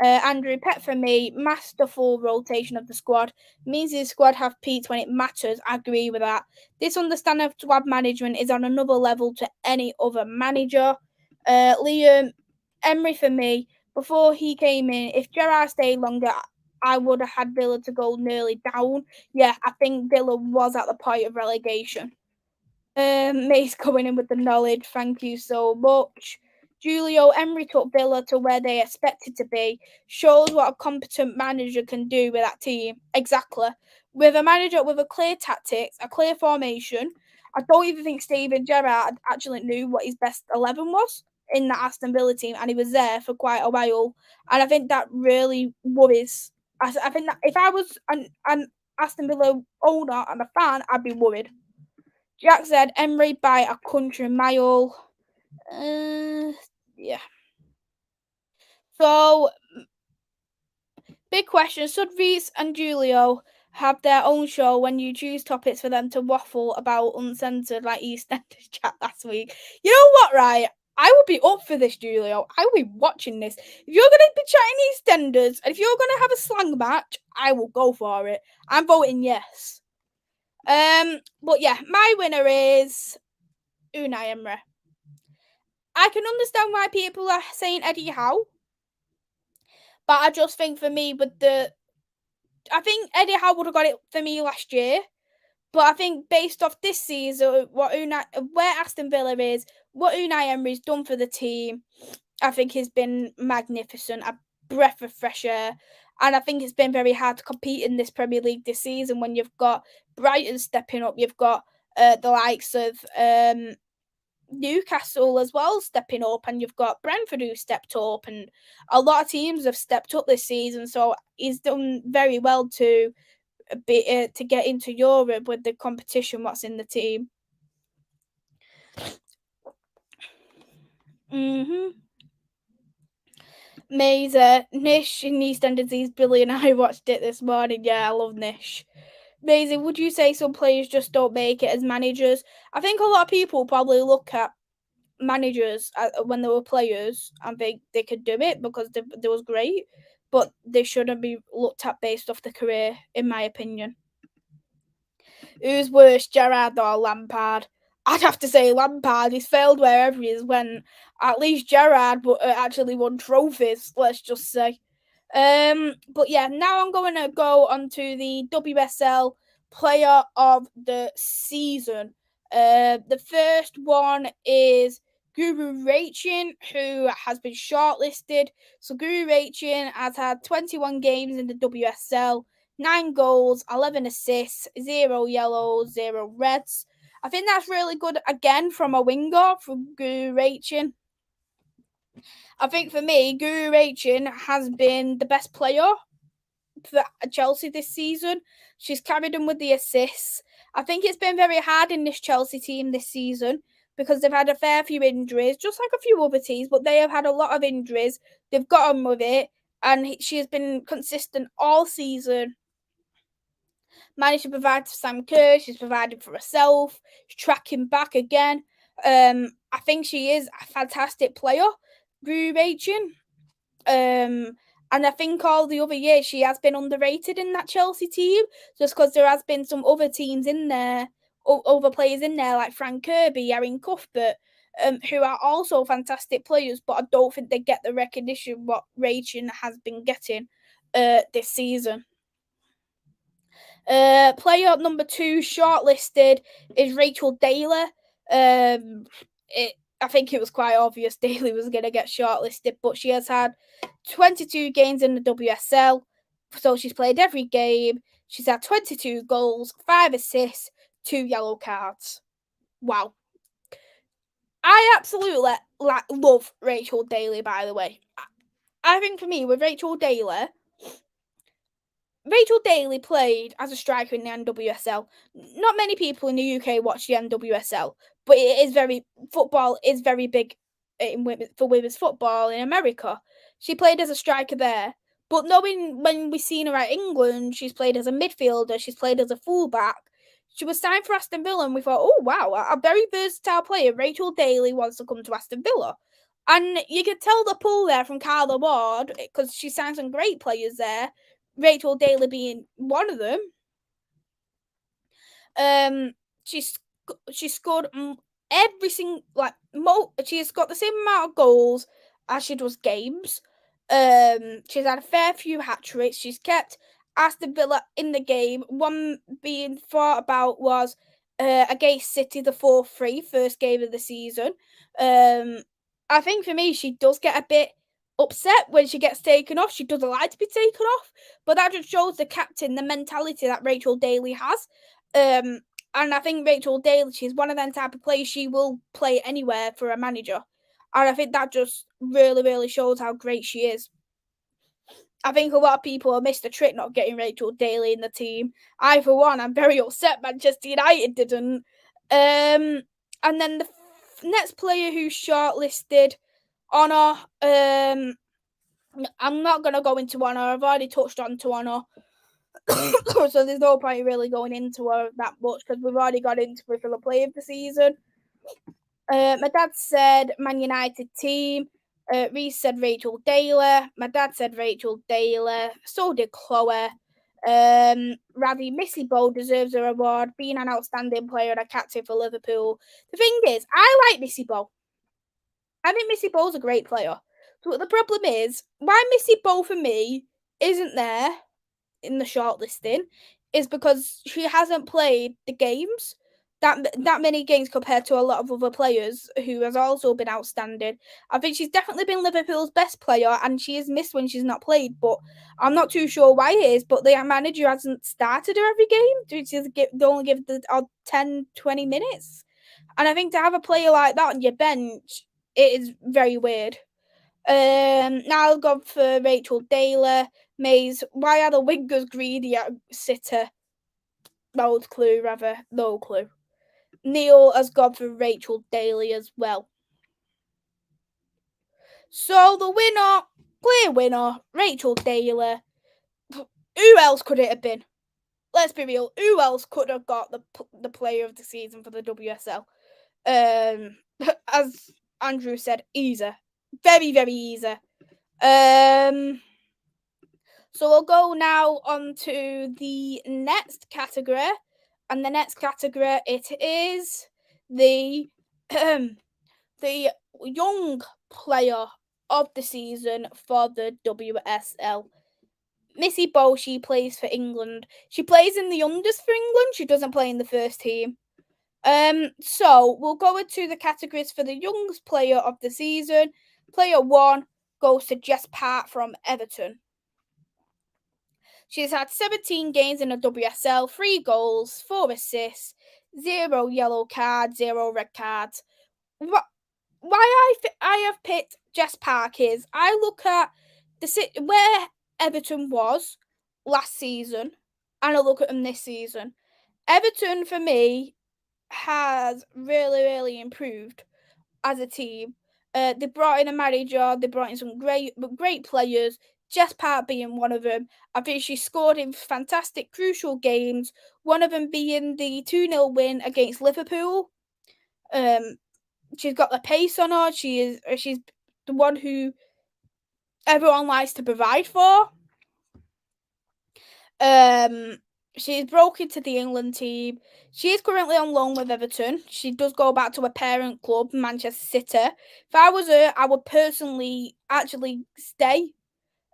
Speaker 1: Andrew Pett for me, masterful rotation of the squad. Means the squad have peaked when it matters. I agree with that. This understanding of squad management is on another level to any other manager. Liam Emery for me, before he came in, if Gerrard stayed longer, I would have had Villa to go nearly down. Yeah, I think Villa was at the point of relegation. Mace coming in with the knowledge. Thank you so much. Julio Emery took Villa to where they expected to be. Shows what a competent manager can do with that team. Exactly. With a manager with a clear tactics, a clear formation. I don't even think Steven Gerrard actually knew what his best 11 was in that Aston Villa team, and he was there for quite a while. And I think that really worries. I think that if I was an Aston Villa owner and a fan, I'd be worried. Jack said Emery by a country mile. Yeah. So, big question. Should Reese and Julio have their own show when you choose topics for them to waffle about uncensored like EastEnders chat last week? You know what, right? I would be up for this, Julio. I would be watching this. If you're going to be chatting EastEnders and if you're going to have a slang match, I will go for it. I'm voting yes. But yeah, my winner is Unai Emery. I can understand why people are saying Eddie Howe, but I just think for me I think Eddie Howe would have got it for me last year, but I think based off this season, where Aston Villa is, what Unai Emery's done for the team, I think has been magnificent, a breath of fresh air, and I think it's been very hard to compete in this Premier League this season when you've got Brighton stepping up, you've got the likes of Newcastle as well stepping up, and you've got Brentford who stepped up, and a lot of teams have stepped up this season. So he's done very well to get into Europe with the competition. What's in the team? Maisy, Nish in EastEnders is brilliant. I watched it this morning. Yeah, I love Nish. Maisy, would you say some players just don't make it as managers? I think a lot of people probably look at managers when they were players and they could do it because they was great, but they shouldn't be looked at based off the career, in my opinion. Who's worse, Gerrard or Lampard? I'd have to say Lampard. He's failed wherever he's went. At least Gerrard actually won trophies, let's just say. But yeah, now I'm going to go on to the WSL Player of the Season. The first one is Guru Rachin, who has been shortlisted. So Guru Rachin has had 21 games in the WSL, 9 goals, 11 assists, 0 yellows, 0 reds. I think that's really good again from a winger from Guru Rachin. I think for me, Guru Rachin has been the best player for Chelsea this season. She's carried them with the assists. I think it's been very hard in this Chelsea team this season because they've had a fair few injuries, just like a few other teams, but they have had a lot of injuries. They've got on with it, and she has been consistent all season. Managed to provide for Sam Kerr. She's provided for herself. She's tracking back again. I think she is a fantastic player, Guru Rachin. And I think all the other years she has been underrated in that Chelsea team, just because there has been some other teams in there, other players in there like Frank Kirby, Erin Cuthbert, who are also fantastic players, but I don't think they get the recognition what Rachin has been getting this season. Player number 2 shortlisted is Rachel Daly. I think it was quite obvious Daly was going to get shortlisted, but she has had 22 games in the WSL, so she's played every game. She's had 22 goals, 5 assists, 2 yellow cards. Wow. I absolutely love Rachel Daly, by the way. I think for me, with Rachel Daly played as a striker in the NWSL. Not many people in the UK watch the NWSL, but football is very big for women's football in America. She played as a striker there, but knowing when we've seen her at England, she's played as a midfielder, she's played as a fullback. She was signed for Aston Villa, and we thought, oh wow, a very versatile player. Rachel Daly wants to come to Aston Villa. And you could tell the pull there from Carla Ward because she signed some great players there. Rachel Daly being one of them. She scored every single she's got the same amount of goals as she does games. She's had a fair few hat tricks. She's kept Aston Villa in the game. One being thought about was against City, the 4-3 first game of the season. I think for me, she does get a bit upset when she gets taken off. She doesn't like to be taken off, but that just shows the captain the mentality that Rachel Daly has. And I think Rachel Daly, she's one of them type of players. She will play anywhere for a manager, and I think that just really, really shows how great she is. I think a lot of people have missed a trick not getting Rachel Daly in the team. I, for one, I'm very upset Manchester United didn't. And then the next player who's shortlisted, Honor. I'm not going to go into Honor. I've already touched on to Honor. So there's no point really going into her that much because we've already got into it for the play of the season. My dad said Man United team. Reese said Rachel Daly. My dad said Rachel Daly. So did Chloe. Ravi, Missy Bow deserves a award, being an outstanding player and a captain for Liverpool. The thing is, I like Missy Bow. I think Missy Bow's a great player. So the problem is, why Missy Bow for me isn't there in the shortlisting is because she hasn't played the games that many games compared to a lot of other players who has also been outstanding. I think she's definitely been Liverpool's best player and she is missed when she's not played, but I'm not too sure why it is, but the manager hasn't started her every game. They only give the odd 10-20 minutes. And I think to have a player like that on your bench, it is very weird. Now I'll go for Rachel Daly. Maze, why are the wingers greedy at City? No clue, rather. No clue. Neil has gone for Rachel Daly as well. So the winner, clear winner, Rachel Daly. Who else could it have been? Let's be real. Who else could have got the player of the season for the WSL? As Andrew said, easy. Very, very easy. So we'll go now on to the next category. And the next category, it is the young player of the season for the WSL. Missy Bow, she plays for England. She plays in the unders for England. She doesn't play in the first team. So we'll go into the categories for the youngest player of the season. Player 1 goes to Jess Part from Everton. She's had 17 games in the WSL, 3 goals, 4 assists, 0 yellow cards, 0 red cards. Why I have picked Jess Park is I look at where Everton was last season and I look at them this season. Everton, for me, has really, really improved as a team. They brought in a manager, they brought in some great players, Jess Part being one of them. I think she scored in fantastic, crucial games, one of them being the 2-0 win against Liverpool. She's got the pace on her. She's the one who everyone likes to provide for. She's broken to the England team. She is currently on loan with Everton. She does go back to her parent club, Manchester City. If I was her, I would personally actually stay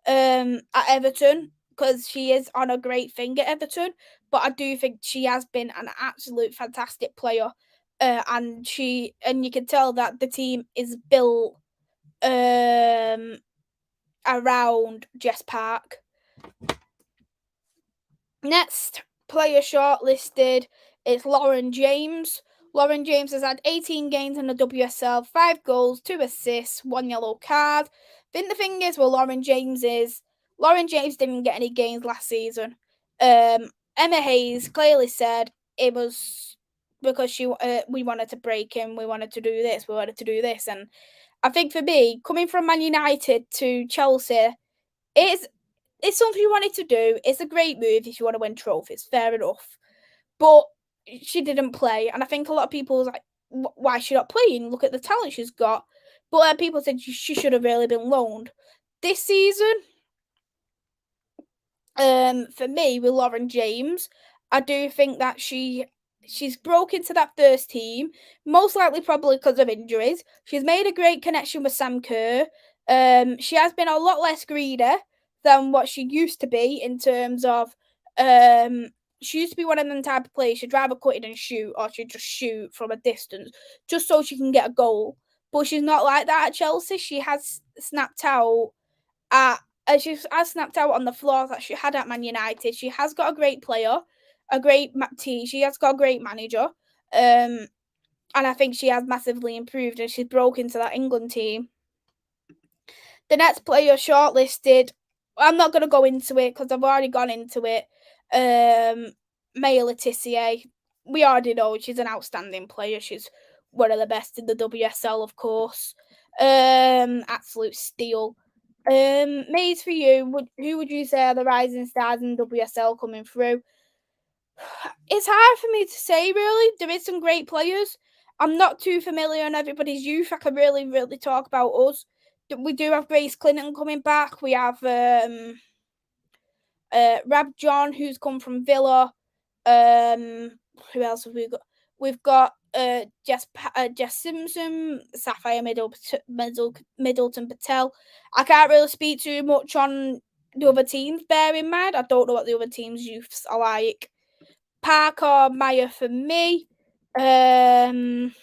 Speaker 1: at Everton because she is on a great thing at Everton. But I do think she has been an absolute fantastic player. And you can tell that the team is built around Jess Park. Next player shortlisted is Lauren James. Lauren James has had 18 games in the WSL, 5 goals, 2 assists, 1 yellow card. I think the thing is with Lauren James didn't get any games last season. Emma Hayes clearly said it was because we wanted to break him, we wanted to do this, and I think for me, coming from Man United to Chelsea, it's something you wanted to do. It's a great move if you want to win trophies, fair enough. But she didn't play, and I think a lot of people was like, why is she not playing? Look at the talent she's got. But people said she should have really been loaned. This season, for me, with Lauren James, I do think that she's broke into that first team, most likely probably because of injuries. She's made a great connection with Sam Kerr. She has been a lot less greedy than what she used to be in terms of she used to be one of them type of players. She'd rather cut it and shoot, or she'd just shoot from a distance just so she can get a goal. But she's not like that at Chelsea. She has snapped out at she has snapped out on the flaws that she had at Man United. She has got a great player, a great team. She has got a great manager, and I think she has massively improved. And she's broke into that England team. The next player shortlisted, I'm not going to go into it because I've already gone into it. Maya Letitia, we already know she's an outstanding player. She's one of the best in the WSL, of course. Absolute steal. Maze, for you, who would you say are the rising stars in WSL coming through? It's hard for me to say, really. There is some great players. I'm not too familiar on everybody's youth. I can really talk about us. We do have Grace Clinton coming back. We have Rab John, who's come from Villa. Who else have we got? We've got Jess Simpson, Sapphire Middleton Patel. I can't really speak too much on the other teams, bear in mind. I don't know what the other teams' youths are like. Parker Meyer for me. Lauren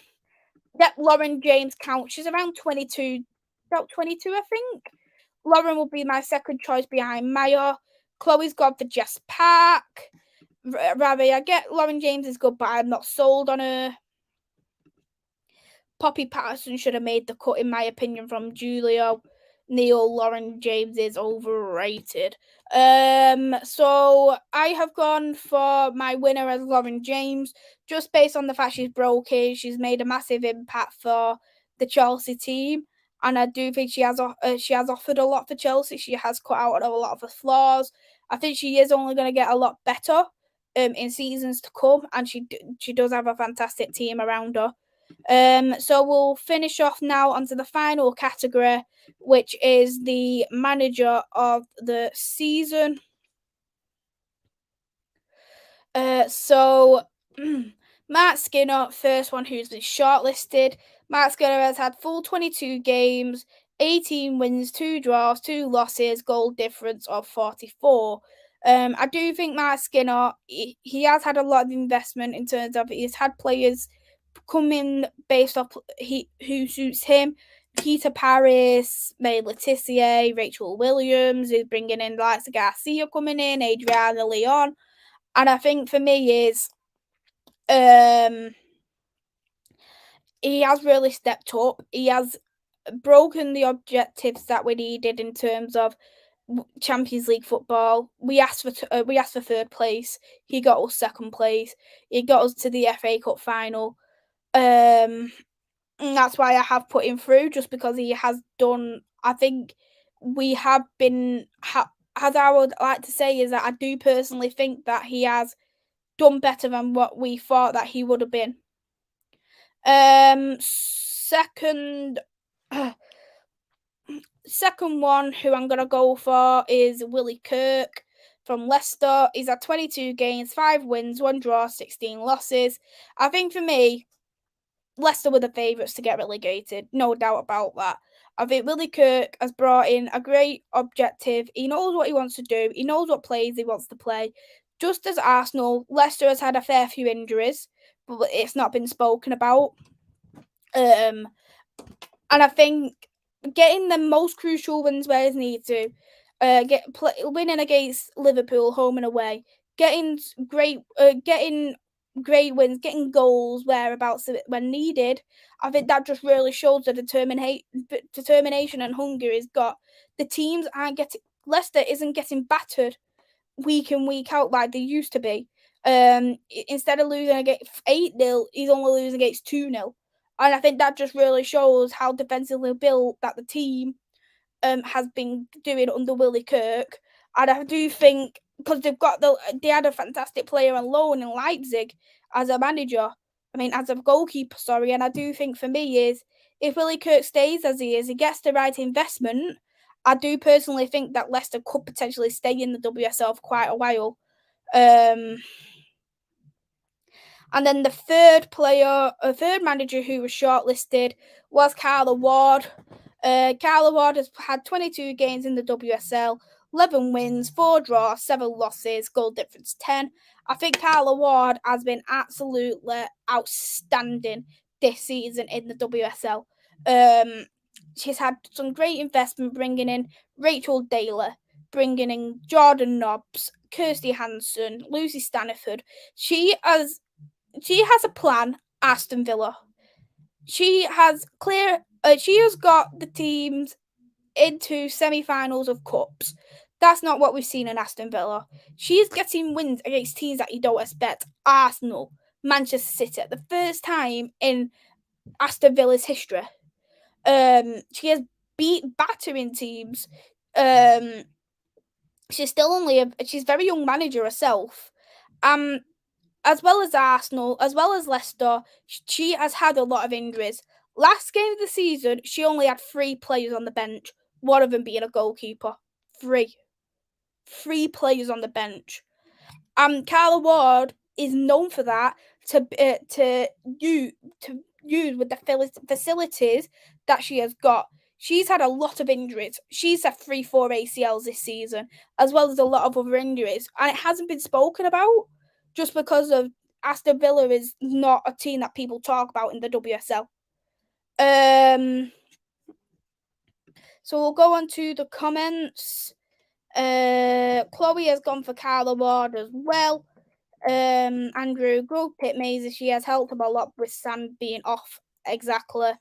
Speaker 1: James counts. She's around 22, about 22, I think. Lauren will be my second choice behind Meyer. Chloe's gone for Jess Park. Ravi, I get Lauren James is good, but I'm not sold on her. Poppy Patterson should have made the cut, in my opinion, from Julio. Neil, Lauren James is overrated. So I have gone for my winner as Lauren James, just based on the fact she's broken. She's made a massive impact for the Chelsea team, and I do think she has offered a lot for Chelsea. She has cut out a lot of the flaws. I think she is only going to get a lot better in seasons to come, and she does have a fantastic team around her. So we'll finish off now onto the final category, which is the manager of the season. So Matt Skinner, first one who's been shortlisted. Matt Skinner has had full 22 games, 18 wins, 2 draws, 2 losses, goal difference of 44. I do think Matt Skinner, he has had a lot of investment in terms of he's had players come in based off who suits him. Peter Paris, May Letitia, Rachel Williams is bringing in the likes of Garcia coming in, Adriana Leon. And I think for me is he has really stepped up. He has broken the objectives that we needed in terms of Champions League football. We asked for third place. He got us second place. He got us to the FA Cup final. That's why I have put him through, just because he has done. I think we have been. As I would like to say, is that I do personally think that he has done better than what we thought that he would have been. Second one who I'm gonna go for is Willie Kirk from Leicester. He's had 22 games, 5 wins, 1 draw, 16 losses. I think for me, Leicester were the favourites to get relegated, no doubt about that. I think Willie Kirk has brought in a great objective. He knows what he wants to do. He knows what plays he wants to play. Just as Arsenal, Leicester has had a fair few injuries, but it's not been spoken about. And I think getting the most crucial wins where it's needed to, winning against Liverpool home and away, getting great wins, getting goals whereabouts when needed. I think that just really shows the determination and hunger he's got. The teams aren't getting. Leicester isn't getting battered week in, week out like they used to be. Instead of losing against 8-0, he's only losing against 2-0. And I think that just really shows how defensively built that the team has been doing under Willie Kirk. And I do think, because they had a fantastic player on loan in Leipzig as a manager, as a goalkeeper, and I do think for me is if Willie Kirk stays as he is, he gets the right investment. I do personally think that Leicester could potentially stay in the WSL for quite a while. And then the third manager who was shortlisted was Carla Ward. Carla Ward has had 22 games in the WSL, 11 wins, 4 draws, 7 losses, goal difference 10. I think Carla Ward has been absolutely outstanding this season in the WSL. She's had some great investment bringing in Rachel Daly, bringing in Jordan Nobbs, Kirsty Hansen, Lucy Staniford. She has a plan, Aston Villa. She has got the teams into semi-finals of cups. That's not what we've seen in Aston Villa. She's getting wins against teams that you don't expect. Arsenal, Manchester City, the first time in Aston Villa's history. She has beat battering teams. She's still she's a very young manager herself. As well as Arsenal, as well as Leicester, she has had a lot of injuries. Last game of the season, she only had 3 players on the bench, one of them being a goalkeeper. 3 players on the bench. Carla Ward is known for that to use with the facilities that she has got. She's had a lot of injuries. She's had 3-4 ACLs this season, as well as a lot of other injuries, and it hasn't been spoken about just because of Aston Villa is not a team that people talk about in the WSL. So we'll go on to the comments. Chloe has gone for Carla Ward as well. Andrew, go pick Maisy. She has helped him a lot with Sam being off. Exactly.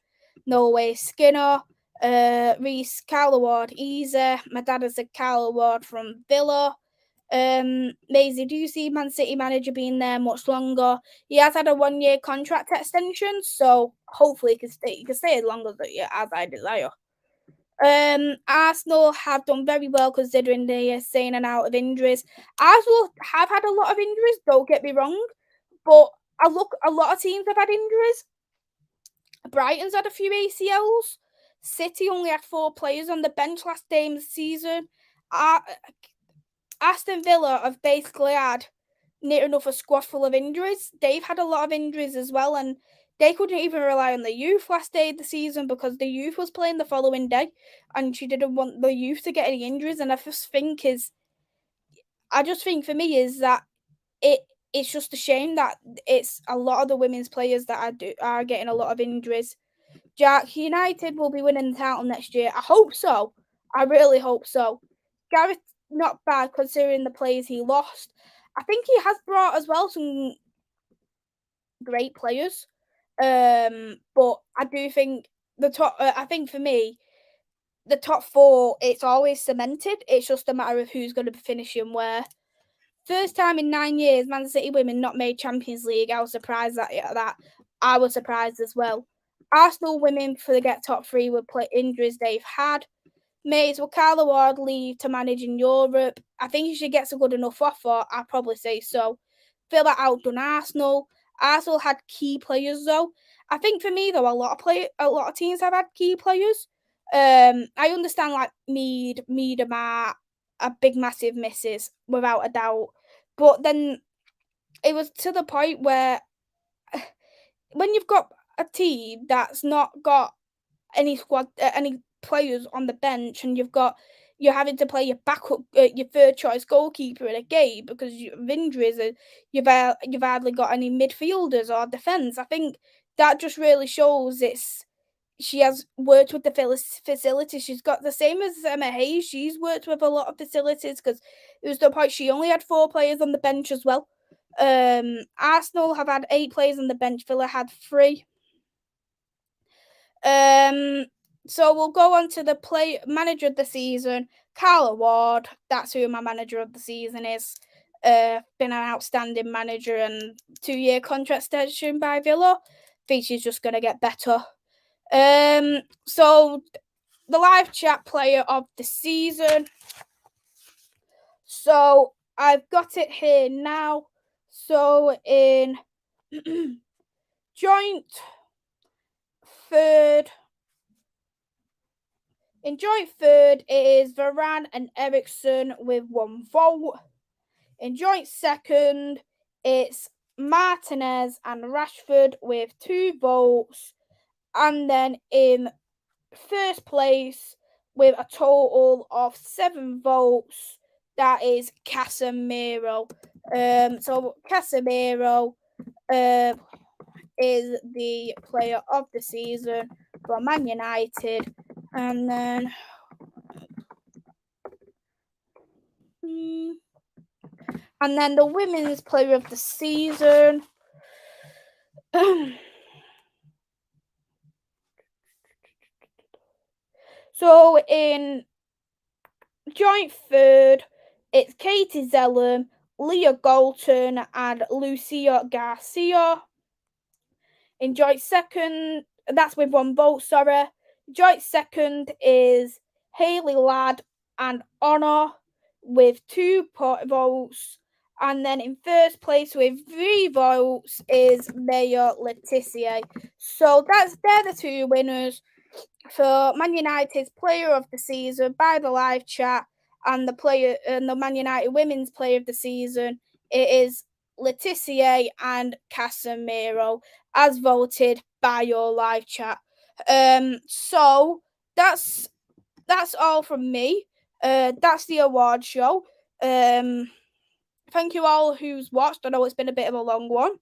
Speaker 1: No way. Skinner. Reese, Carla Ward, easy. My dad has a Carla Ward from Villa. Maisy, do you see Man City manager being there much longer? He has had a 1-year contract extension, so hopefully he can stay. He can stay as long as I desire. Arsenal have done very well considering they are staying and out of injuries. Arsenal have had a lot of injuries, don't get me wrong, but a lot of teams have had injuries. Brighton's had a few ACLs. City only had 4 players on the bench last game of the season. Aston Villa have basically had near enough a squad full of injuries. They've had a lot of injuries as well, and they couldn't even rely on the youth last day of the season because the youth was playing the following day, and she didn't want the youth to get any injuries. And I just think for me is that it's just a shame that it's a lot of the women's players that are getting a lot of injuries. Jack, United will be winning the title next year. I hope so. I really hope so. Gareth, not bad considering the players he lost. I think he has brought as well some great players. But I do think the top. I think for me, the top 4, it's always cemented. It's just a matter of who's going to be finishing where. First time in 9 years, Man City women not made Champions League. I was surprised at that. I was surprised as well. Arsenal women for the get top 3 with injuries they've had. Mays, will Carla Ward leave to manage in Europe? I think if she gets a good enough offer, I'd probably say so. Feel that outdone Arsenal. Arsenal had key players though. I think for me though, a lot of teams have had key players. I understand like Mead are big massive misses without a doubt, but then it was to the point where when you've got a team that's not got any players on the bench, and you're having to play your backup, your third choice goalkeeper in a game because of injuries, and you've hardly got any midfielders or defence. I think that just really shows she has worked with the facilities. She's got the same as Emma Hayes. She's worked with a lot of facilities because it was the point she only had 4 players on the bench as well. Arsenal have had 8 players on the bench. Villa had 3. So we'll go on to the manager of the season, Carla Ward. That's who my manager of the season is. Been an outstanding manager and 2-year contract extension by Villa. Think she's just going to get better. So the live chat player of the season. So I've got it here now. So in joint third. In joint third, it is Varane and Ericsson with 1 vote. In joint second, it's Martinez and Rashford with 2 votes. And then in first place, with a total of 7 votes, that is Casemiro. So Casemiro is the player of the season for Man United. And then the women's player of the season. So in joint third, it's Katie Zellum, Leah Galton, and Lucia Garcia. In joint second, that's with 1 vote, sorry. Joint second is Hayley Ladd and Honor with 2 votes. And then in first place with 3 votes is Maya Letitia. So they're the 2 winners for Man United's player of the season by the live chat, and the Man United women's player of the season, it is Letitia and Casemiro, as voted by your live chat. So that's all from me. That's the award show. Thank you all who's watched. I know it's been a bit of a long one.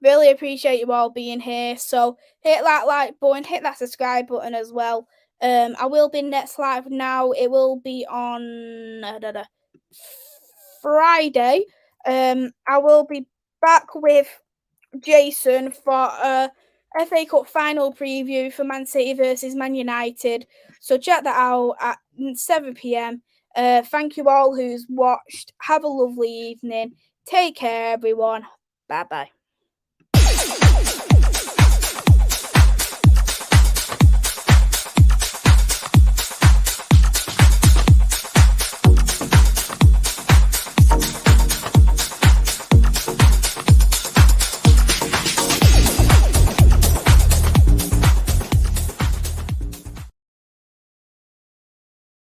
Speaker 1: Really appreciate you all being here. So hit that like button, hit that subscribe button as well. I will be next live now. It will be on Friday. I will be back with Jason for a FA Cup final preview for Man City versus Man United. So check that out at 7 p.m. Thank you all who's watched. Have a lovely evening. Take care, everyone. Bye bye.